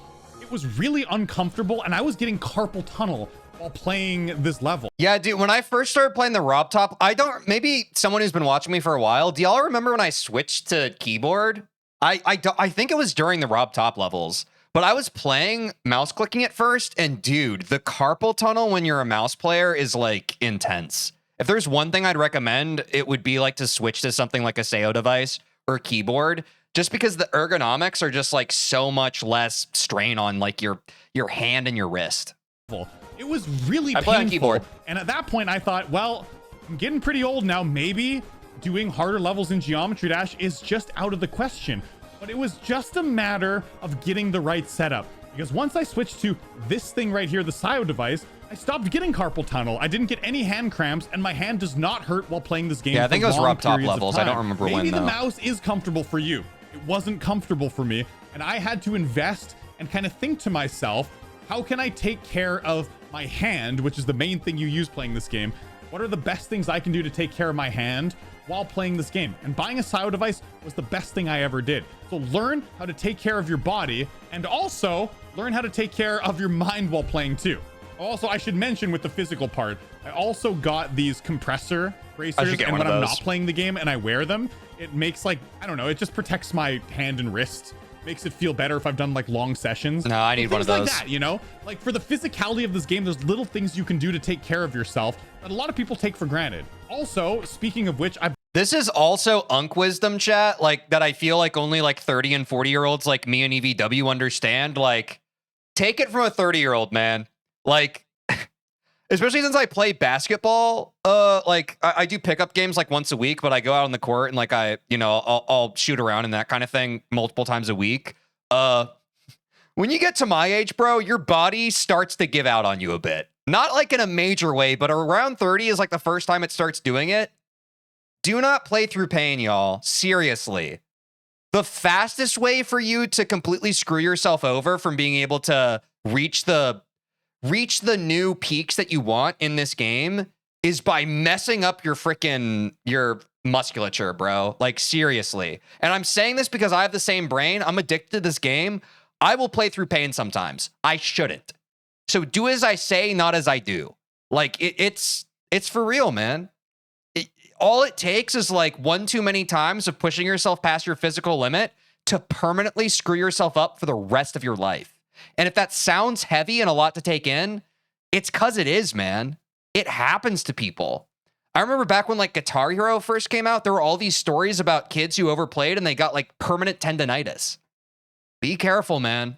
it was really uncomfortable, and I was getting carpal tunnel while playing this level. Yeah, dude, when I first started playing the Rob Top, maybe someone who's been watching me for a while, do y'all remember when I switched to keyboard? I think it was during the Rob Top levels, but I was playing mouse clicking at first, and dude, the carpal tunnel when you're a mouse player is like intense. If there's one thing I'd recommend, it would be like to switch to something like a SEO device or keyboard, just because the ergonomics are just like so much less strain on like your hand and your wrist. It was really I play on keyboard. And at that point I thought, well, I'm getting pretty old now. Maybe doing harder levels in Geometry Dash is just out of the question. But it was just a matter of getting the right setup. Because once I switched to this thing right here, the SIO device, I stopped getting carpal tunnel. I didn't get any hand cramps, and my hand does not hurt while playing this game. Yeah, I think it was Rob Top levels. levels. I don't remember when, Maybe though. the mouse is comfortable for you. It wasn't comfortable for me, and I had to invest and kind of think to myself, how can I take care of my hand, which is the main thing you use playing this game? What are the best things I can do to take care of my hand while playing this game? And buying a SIO device was the best thing I ever did. So learn how to take care of your body, and also learn how to take care of your mind while playing too. Also, I should mention with the physical part, I also got these compressor bracers, and when I'm not playing the game and I wear them, it makes like, I don't know, it just protects my hand and wrist. Makes it feel better if I've done like long sessions. No, I need one of those. Like that, you know? Like for the physicality of this game, there's little things you can do to take care of yourself that a lot of people take for granted. Also, speaking of which, This is also Unk wisdom, chat, like that I feel like only like 30 and 40-year-olds like me and EVW understand. Like, take it from a 30-year-old, man. Like, especially since I play basketball, like I do pickup games like once a week, but I go out on the court and like I'll shoot around and that kind of thing multiple times a week. When you get to my age, bro, your body starts to give out on you a bit. Not like in a major way, but around 30 is like the first time it starts doing it. Do not play through pain, y'all. Seriously. The fastest way for you to completely screw yourself over from being able to reach the new peaks that you want in this game is by messing up your musculature, bro. Like, seriously. And I'm saying this because I have the same brain. I'm addicted to this game. I will play through pain sometimes. I shouldn't. So do as I say, not as I do. Like, it's for real, man. All it takes is like one too many times of pushing yourself past your physical limit to permanently screw yourself up for the rest of your life. And if that sounds heavy and a lot to take in, it's because it is, man. It happens to people. I remember back when like Guitar Hero first came out, there were all these stories about kids who overplayed and they got like permanent tendonitis. Be careful, man.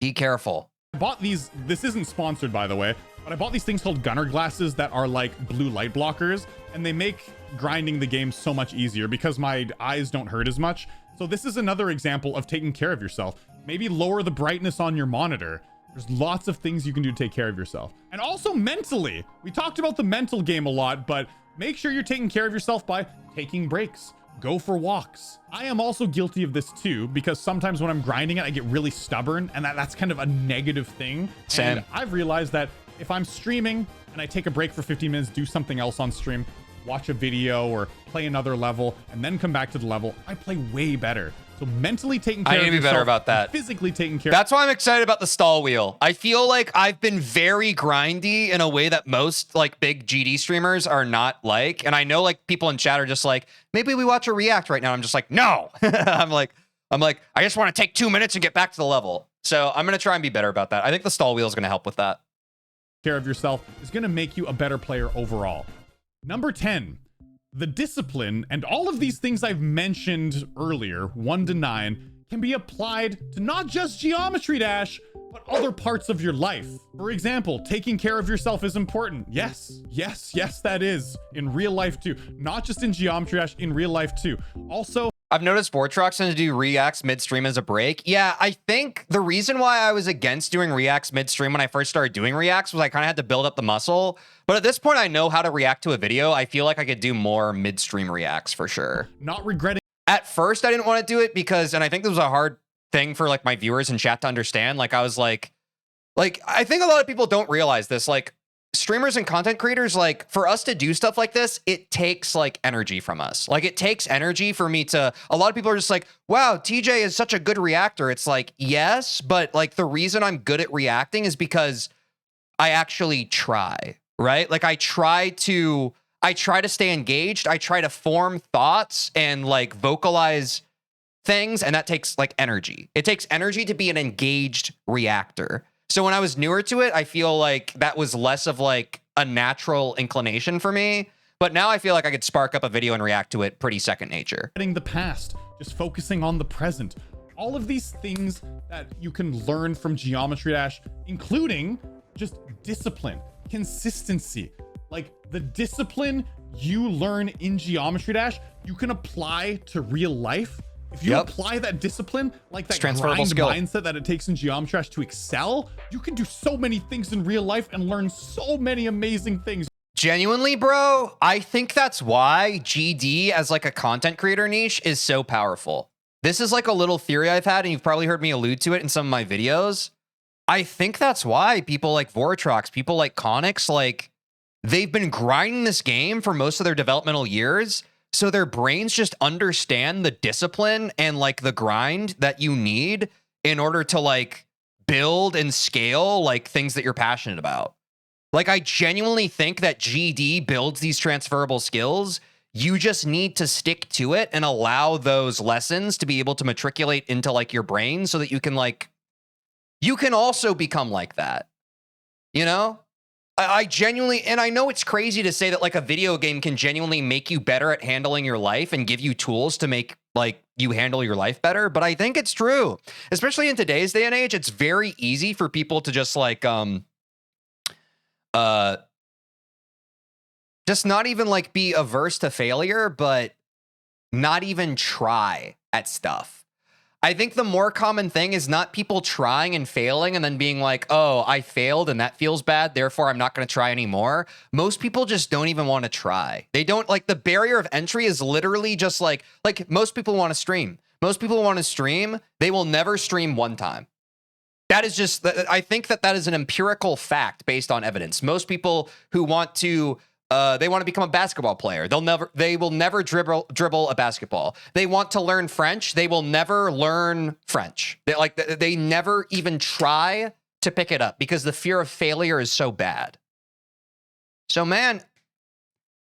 Be careful. I bought these. This isn't sponsored, by the way, but I bought these things called gunner glasses that are like blue light blockers, and they make grinding the game so much easier because my eyes don't hurt as much. So this is another example of taking care of yourself. Maybe lower the brightness on your monitor. There's lots of things you can do to take care of yourself. And also mentally. We talked about the mental game a lot, but make sure you're taking care of yourself by taking breaks. Go for walks. I am also guilty of this too, because sometimes when I'm grinding it, I get really stubborn, and that's kind of a negative thing. Same. And I've realized that if I'm streaming and I take a break for 15 minutes, do something else on stream, watch a video or play another level, and then come back to the level, I play way better. So mentally taking care of yourself, I need to be better about that. physically taking care. That's why I'm excited about the stall wheel. I feel like I've been very grindy in a way that most like big GD streamers are not like. And I know like people in chat are just like, maybe we watch a react right now. I'm just like, no. I'm like, I just want to take 2 minutes and get back to the level. So I'm going to try and be better about that. I think the stall wheel is going to help with that. Care of yourself is going to make you a better player overall. Number 10. The discipline and all of these things I've mentioned earlier, 1 to 9, can be applied to not just Geometry Dash, but other parts of your life. For example, taking care of yourself is important. Yes, that is. In real life too. Not just in Geometry Dash, in real life too. Also, I've noticed Vortrox tends to do reacts midstream as a break. Yeah, I think the reason why I was against doing reacts midstream when I first started doing reacts was I kind of had to build up the muscle. But at this point, I know how to react to a video. I feel like I could do more midstream reacts for sure. not regretting. At first, I didn't want to do it because, and I think this was a hard thing for like my viewers in chat to understand. Like I was like, I think a lot of people don't realize this. Like streamers and content creators, like for us to do stuff like this, it takes like energy from us. Like it takes energy for me to, a lot of people are just like, wow, TJ is such a good reactor. It's like, yes, but like the reason I'm good at reacting is because I actually try, right? Like I try to stay engaged. I try to form thoughts and like vocalize things. And that takes like energy. It takes energy to be an engaged reactor. So when I was newer to it, I feel like that was less of like a natural inclination for me. But now I feel like I could spark up a video and react to it pretty second nature. The past, just focusing on the present. All of these things that you can learn from Geometry Dash, including just discipline, consistency. Like the discipline you learn in Geometry Dash, you can apply to real life. If you apply that discipline, like that transferable grind skill mindset that it takes in Geometry Dash to excel, you can do so many things in real life and learn so many amazing things. Genuinely, bro, I think that's why GD as like a content creator niche is so powerful. This is like a little theory I've had, and you've probably heard me allude to it in some of my videos. I think that's why people like Vortrox, people like Connix, like they've been grinding this game for most of their developmental years. So their brains just understand the discipline and like the grind that you need in order to like build and scale like things that you're passionate about. Like I genuinely think that GD builds these transferable skills. You just need to stick to it and allow those lessons to be able to matriculate into like your brain so that you can like, you can also become like that, you know? I genuinely, and I know it's crazy to say that like a video game can genuinely make you better at handling your life and give you tools to make like you handle your life better, but I think it's true. Especially in today's day and age, it's very easy for people to just like just not even like be averse to failure, but not even try at stuff. I think the more common thing is not people trying and failing and then being like, oh, I failed and that feels bad, therefore I'm not going to try anymore. Most people just don't even want to try. They don't, like, the barrier of entry is literally just like most people want to stream. Most people want to stream. They will never stream one time. That is just, I think that is an empirical fact based on evidence. Most people who want to They want to become a basketball player. They will never dribble a basketball. They want to learn French. They will never learn French. They never even try to pick it up because the fear of failure is so bad. So man,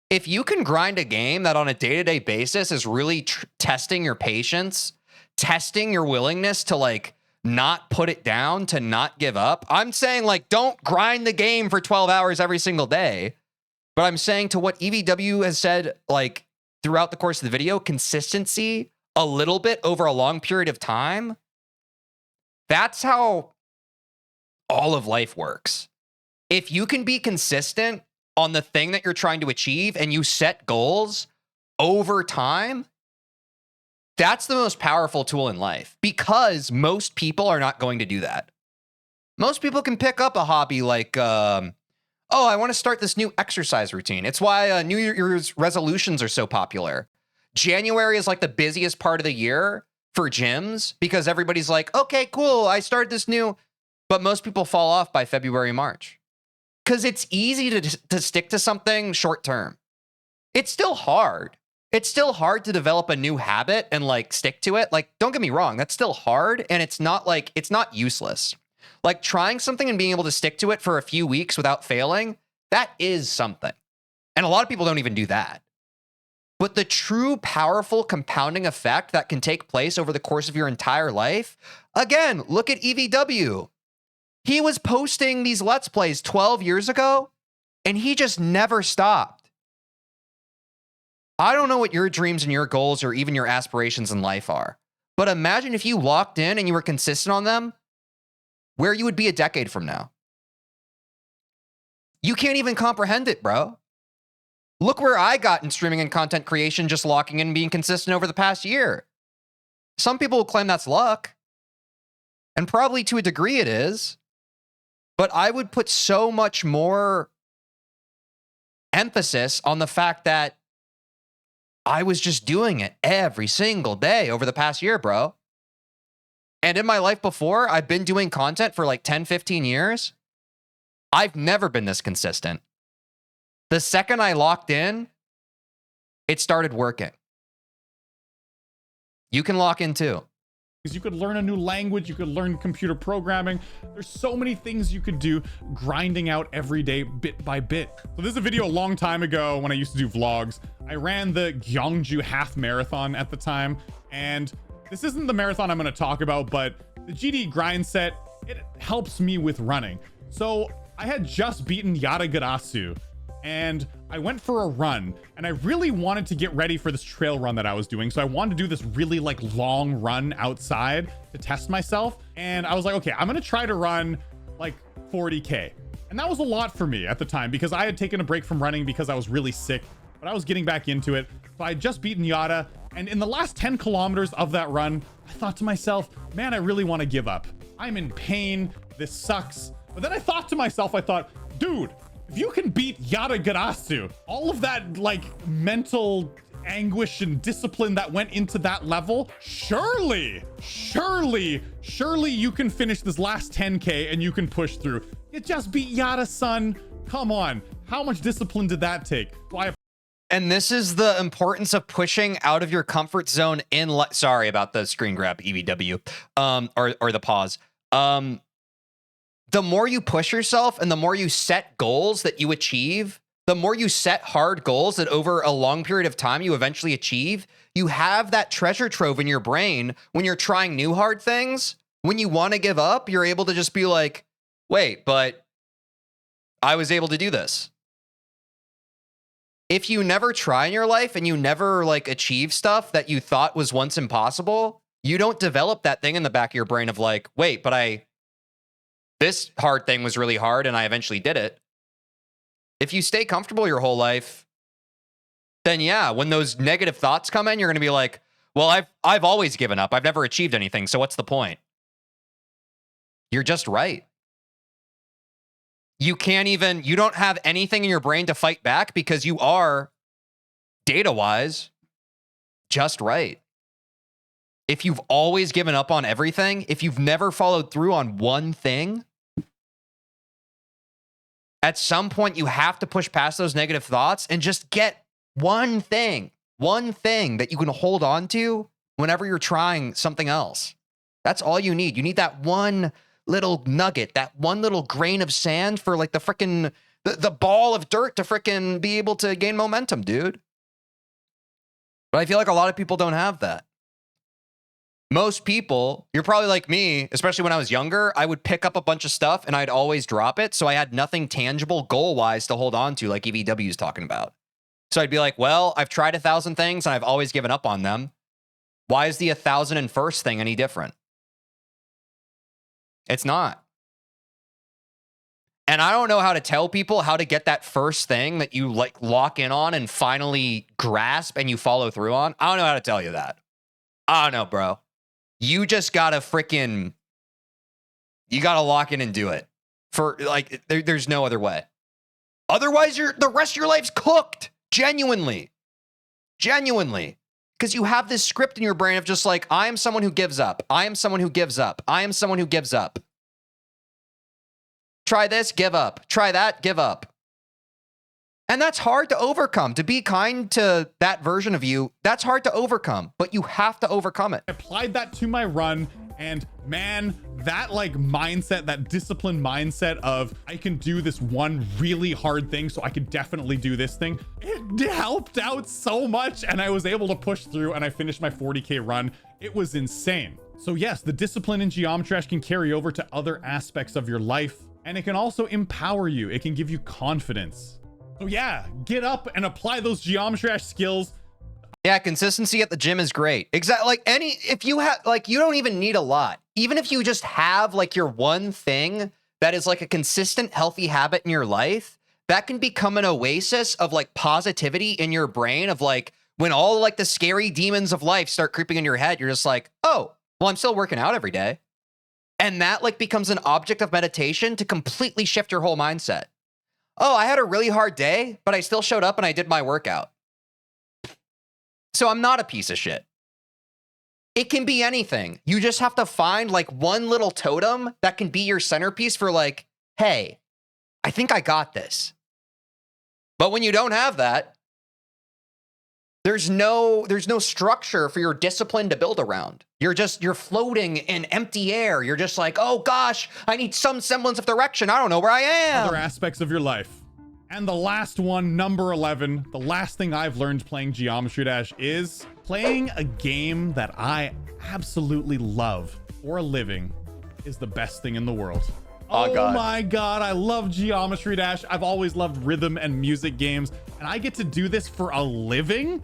if you can grind a game that on a day-to-day basis is really testing your patience, testing your willingness to like not put it down, to not give up. I'm saying like, don't grind the game for 12 hours every single day. But I'm saying to what EVW has said, like throughout the course of the video, consistency a little bit over a long period of time. That's how all of life works. If you can be consistent on the thing that you're trying to achieve and you set goals over time, that's the most powerful tool in life because most people are not going to do that. Most people can pick up a hobby like, oh, I want to start this new exercise routine. It's why New Year's resolutions are so popular. January is like the busiest part of the year for gyms because everybody's like, okay, cool, I started this new, but most people fall off by February, March because it's easy to stick to something short term. It's still hard. It's still hard to develop a new habit and like stick to it. Like, don't get me wrong, that's still hard and it's not useless. Like trying something and being able to stick to it for a few weeks without failing, that is something. And a lot of people don't even do that. But the true powerful compounding effect that can take place over the course of your entire life, again, look at EVW. He was posting these Let's Plays 12 years ago, and he just never stopped. I don't know what your dreams and your goals or even your aspirations in life are, but imagine if you locked in and you were consistent on them, where you would be a decade from now. You can't even comprehend it, bro. Look where I got in streaming and content creation, just locking in and being consistent over the past year. Some people will claim that's luck, and probably to a degree it is, but I would put so much more emphasis on the fact that I was just doing it every single day over the past year, bro. And in my life before, I've been doing content for like 10, 15 years. I've never been this consistent. The second I locked in, it started working. You can lock in too. You could learn a new language, you could learn computer programming. There's so many things you could do grinding out every day bit by bit. So this is a video a long time ago when I used to do vlogs. I ran the Gyeongju half marathon at the time, and this isn't the marathon I'm going to talk about, but the GD grind set, it helps me with running. So I had just beaten Yatagarasu and I went for a run, and I really wanted to get ready for this trail run that I was doing. So I wanted to do this really like long run outside to test myself. And I was like, okay, I'm going to try to run like 40K. And that was a lot for me at the time because I had taken a break from running because I was really sick, but I was getting back into it. So I had just beaten Yata. And in the last 10 kilometers of that run, I thought to myself, man, I really want to give up. I'm in pain. This sucks. But then I thought to myself, dude, if you can beat Yatagarasu, all of that like mental anguish and discipline that went into that level, surely you can finish this last 10K and you can push through. You just beat Yata, son. Come on. How much discipline did that take? And this is the importance of pushing out of your comfort zone in sorry about the screen grab, EVW, or the pause. The more you push yourself and the more you set goals that you achieve, the more you set hard goals that over a long period of time you eventually achieve, you have that treasure trove in your brain when you're trying new hard things. When you want to give up, you're able to just be like, wait, but I was able to do this. If you never try in your life and you never like achieve stuff that you thought was once impossible, you don't develop that thing in the back of your brain of like, wait, but this hard thing was really hard and I eventually did it. If you stay comfortable your whole life, then yeah, when those negative thoughts come in, you're going to be like, well, I've always given up. I've never achieved anything. So what's the point? You're just right. You don't have anything in your brain to fight back because you are, data-wise, just right. If you've always given up on everything, if you've never followed through on one thing, At some point, you have to push past those negative thoughts and just get one thing that you can hold on to whenever you're trying something else. That's all you need. You need that one little nugget, that one little grain of sand for like the freaking the ball of dirt to freaking be able to gain momentum, dude. But I feel like a lot of people don't have that. Most people, you're probably like me, especially when I was younger, I would pick up a bunch of stuff and I'd always drop it. So I had nothing tangible goal-wise to hold on to, like EVW is talking about. So I'd be like, well, I've tried 1,000 things and I've always given up on them. Why is the 1,001st thing any different? It's not. And I don't know how to tell people how to get that first thing that you like lock in on and finally grasp and you follow through on. I don't know how to tell you that. I don't know, bro. You just gotta freaking, you gotta lock in and do it. For like, there's no other way. Otherwise, the rest of your life's cooked. Genuinely. Because you have this script in your brain of just like, I am someone who gives up. I am someone who gives up. I am someone who gives up. Try this, give up. Try that, give up. And that's hard to overcome. To be kind to that version of you, that's hard to overcome, but you have to overcome it. I applied that to my run, and man, that like mindset, that disciplined mindset of I can do this one really hard thing, so I could definitely do this thing. It helped out so much, and I was able to push through, and I finished my 40K run. It was insane. So yes, the discipline in Geometry Dash can carry over to other aspects of your life, and it can also empower you. It can give you confidence. So yeah, get up and apply those Geometry Dash skills. Yeah, consistency at the gym is great. Exactly. Like if you have, like, you don't even need a lot. Even if you just have like your one thing that is like a consistent, healthy habit in your life, that can become an oasis of like positivity in your brain of like, when all like the scary demons of life start creeping in your head, you're just like, oh, well, I'm still working out every day. And that like becomes an object of meditation to completely shift your whole mindset. Oh, I had a really hard day, but I still showed up and I did my workout. So I'm not a piece of shit. It can be anything. You just have to find like one little totem that can be your centerpiece for like, hey, I think I got this. But when you don't have that, there's no structure for your discipline to build around. You're floating in empty air. You're just like, oh gosh, I need some semblance of direction. I don't know where I am. Other aspects of your life. And the last one, number 11, the last thing I've learned playing Geometry Dash is playing a game that I absolutely love for a living is the best thing in the world. Oh God. My God, I love Geometry Dash. I've always loved rhythm and music games, and I get to do this for a living?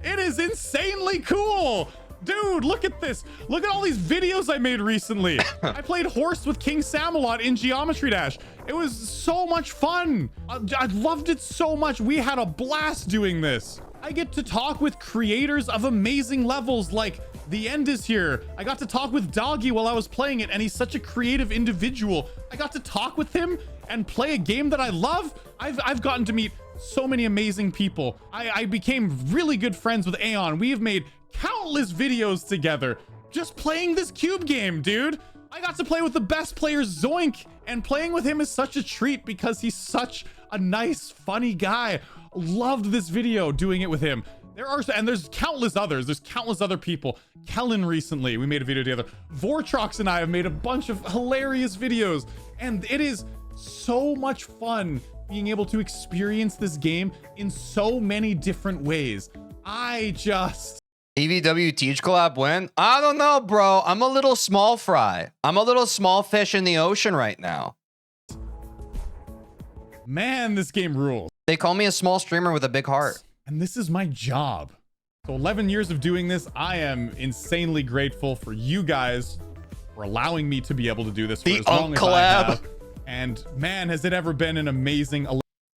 It is insanely cool. Dude, look at this. Look at all these videos I made recently. I played Horse with King Samalot in Geometry Dash. It was so much fun. I loved it so much. We had a blast doing this. I get to talk with creators of amazing levels like The End is Here. I got to talk with Doggy while I was playing it, and he's such a creative individual. I got to talk with him and play a game that I love. I've gotten to meet so many amazing people. I became really good friends with Aeon. We have made countless videos together just playing this cube game, dude. I got to play with the best player, Zoink, and playing with him is such a treat because he's such a nice, funny guy. Loved this video doing it with him. There's countless others. There's countless other people. Kellen recently, we made a video together. Vortrox and I have made a bunch of hilarious videos, and it is so much fun being able to experience this game in so many different ways. EVW Teach collab win? I don't know, bro. I'm a little small fry. I'm a little small fish in the ocean right now. Man, this game rules. They call me a small streamer with a big heart. And this is my job. So 11 years of doing this, I am insanely grateful for you guys for allowing me to be able to do this for as long as I have. And man, has it ever been an amazing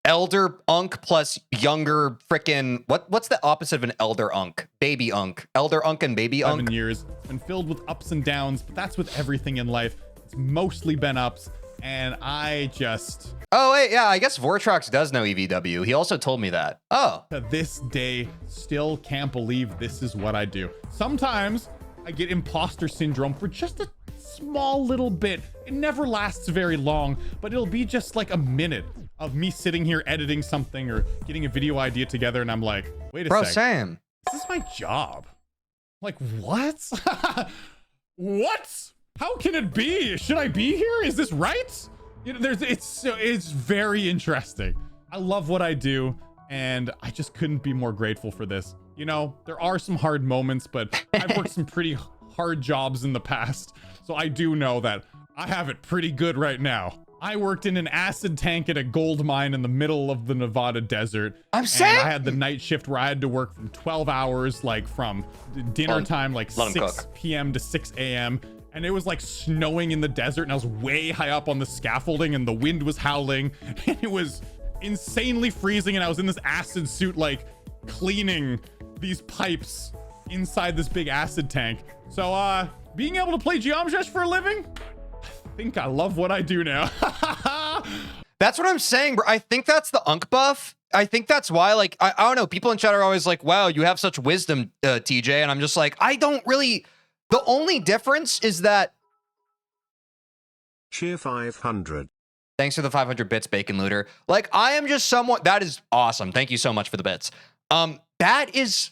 elder unk plus younger frickin' what's the opposite of an elder unk? Baby unk. Elder unk and baby unk. 7 years. It's been filled with ups and downs, but that's with everything in life. It's mostly been ups, and oh wait, yeah, I guess Vortrox does know EVW. He also told me that. Oh. To this day, still can't believe this is what I do. Sometimes I get imposter syndrome for just a small little bit. It never lasts very long, but it'll be just like a minute of me sitting here editing something or getting a video idea together, and I'm like, wait a Bro, sec. same. This is my job. Like, what? What? How can it be? Should I be here? Is this right? You know, it's very interesting. I love what I do, and I just couldn't be more grateful for this. You know, there are some hard moments, but I've worked some pretty hard jobs in the past, so I do know that I have it pretty good right now. I worked in an acid tank at a gold mine in the middle of the Nevada desert. I'm saying I had the night shift where I had to work from 12 hours, like from dinner time, like 6 p.m. to 6 a.m. And it was like snowing in the desert, and I was way high up on the scaffolding, and the wind was howling, and it was insanely freezing, and I was in this acid suit, like cleaning these pipes inside this big acid tank. So being able to play Geometry Dash for a living, I think I love what I do now. That's what I'm saying, bro. I think that's the Unk buff. I think that's why, like, I don't know, people in chat are always like, wow, you have such wisdom, TJ. And I'm just like, I don't really. The only difference is that. Cheer 500. Thanks for the 500 bits, Bacon Looter. Like, I am just somewhat. That is awesome. Thank you so much for the bits. That is.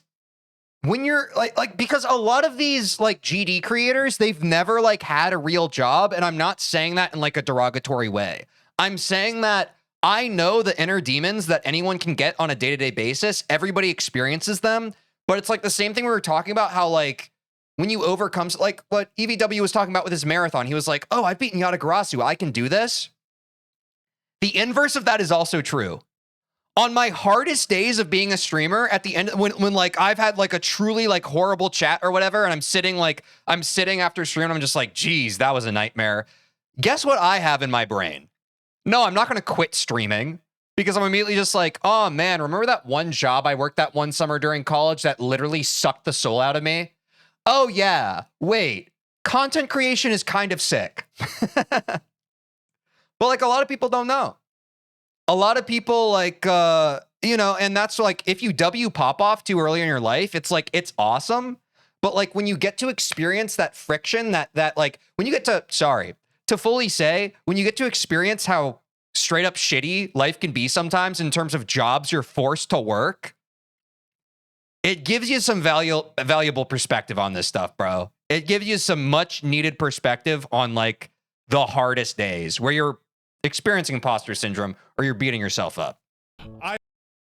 When you're like, because a lot of these like GD creators, they've never like had a real job. And I'm not saying that in like a derogatory way. I'm saying that I know the inner demons that anyone can get on a day-to-day basis. Everybody experiences them, but it's like the same thing we were talking about, how like when you overcome, like what EVW was talking about with his marathon, he was like, oh, I've beaten Yatagarasu, I can do this. The inverse of that is also true. On my hardest days of being a streamer, at the end, when like I've had like a truly like horrible chat or whatever, and I'm sitting after stream, and I'm just like, geez, that was a nightmare. Guess what I have in my brain? No, I'm not going to quit streaming, because I'm immediately just like, oh man, remember that one job I worked that one summer during college that literally sucked the soul out of me? Oh yeah, wait, content creation is kind of sick. But like a lot of people don't know. A lot of people like, you know, and that's like, if you W pop off too early in your life, it's like, it's awesome. But like when you get to experience that friction, that like, when you get to fully say, when you get to experience how straight up shitty life can be sometimes in terms of jobs you're forced to work, it gives you some valuable perspective on this stuff, bro. It gives you some much needed perspective on like the hardest days where you're experiencing imposter syndrome or you're beating yourself up.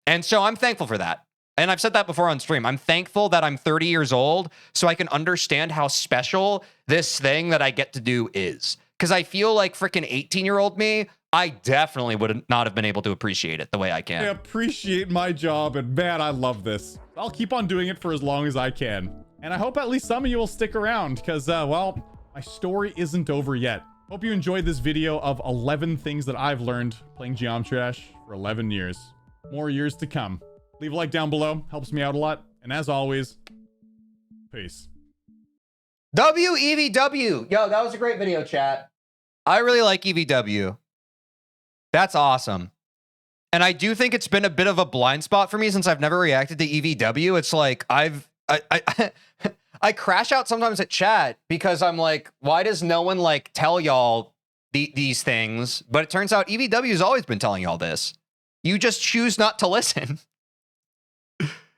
And so I'm thankful for that. And I've said that before on stream. I'm thankful that I'm 30 years old so I can understand how special this thing that I get to do is. Because I feel like freaking 18-year-old me, I definitely would not have been able to appreciate it the way I can. I appreciate my job, and man, I love this. I'll keep on doing it for as long as I can. And I hope at least some of you will stick around, because, well, my story isn't over yet. Hope you enjoyed this video of 11 things that I've learned playing Geometry Dash for 11 years. More years to come. Leave a like down below. Helps me out a lot. And as always, peace. EVW. Yo, that was a great video, chat. I really like EVW. That's awesome. And I do think it's been a bit of a blind spot for me since I've never reacted to EVW. It's like I crash out sometimes at chat because I'm like, why does no one like tell y'all these things? But it turns out EVW has always been telling y'all this. You just choose not to listen.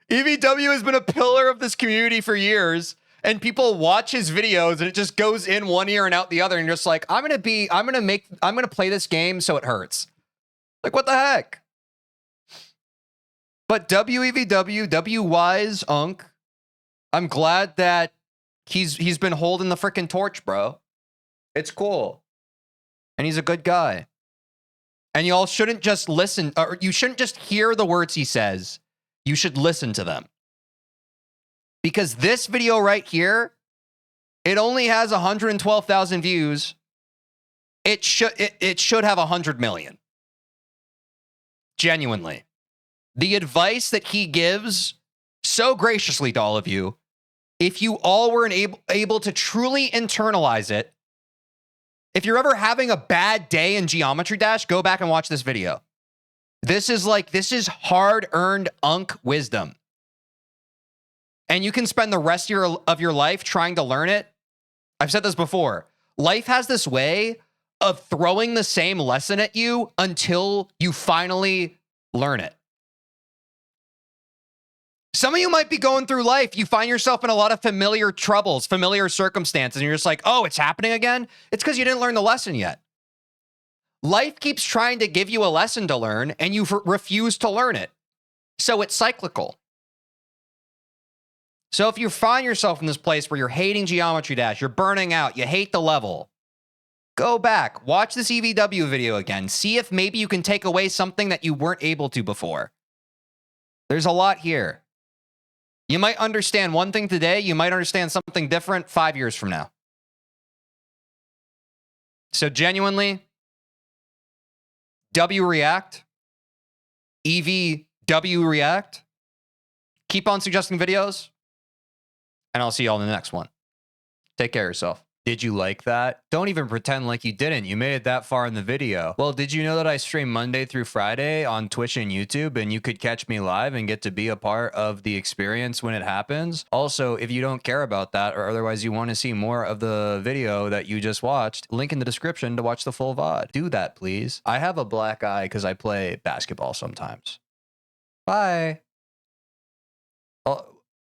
EVW has been a pillar of this community for years, and people watch his videos and it just goes in one ear and out the other, and you're just like, I'm gonna play this game so it hurts. Like, what the heck? But WEVW, W-Wise, Unk, I'm glad that he's been holding the freaking torch, bro. It's cool. And he's a good guy. And y'all shouldn't just listen, or you shouldn't just hear the words he says. You should listen to them. Because this video right here, it only has 112,000 views. It should have 100 million. Genuinely. The advice that he gives so graciously to all of you, if you all were able to truly internalize it, if you're ever having a bad day in Geometry Dash, go back and watch this video. This is hard-earned Unk wisdom. And you can spend the rest of your life trying to learn it. I've said this before. Life has this way of throwing the same lesson at you until you finally learn it. Some of you might be going through life. You find yourself in a lot of familiar troubles, familiar circumstances, and you're just like, oh, it's happening again? It's because you didn't learn the lesson yet. Life keeps trying to give you a lesson to learn, and you refuse to learn it. So it's cyclical. So if you find yourself in this place where you're hating Geometry Dash, you're burning out, you hate the level, go back, watch this EVW video again, see if maybe you can take away something that you weren't able to before. There's a lot here. You might understand one thing today, you might understand something different 5 years from now. So genuinely, W React, EVW React, keep on suggesting videos, and I'll see you all in the next one. Take care of yourself. Did you like that? Don't even pretend like you didn't. You made it that far in the video. Well, did you know that I stream Monday through Friday on Twitch and YouTube, and you could catch me live and get to be a part of the experience when it happens? Also, if you don't care about that, or otherwise you want to see more of the video that you just watched, link in the description to watch the full VOD. Do that, please. I have a black eye because I play basketball sometimes. Bye.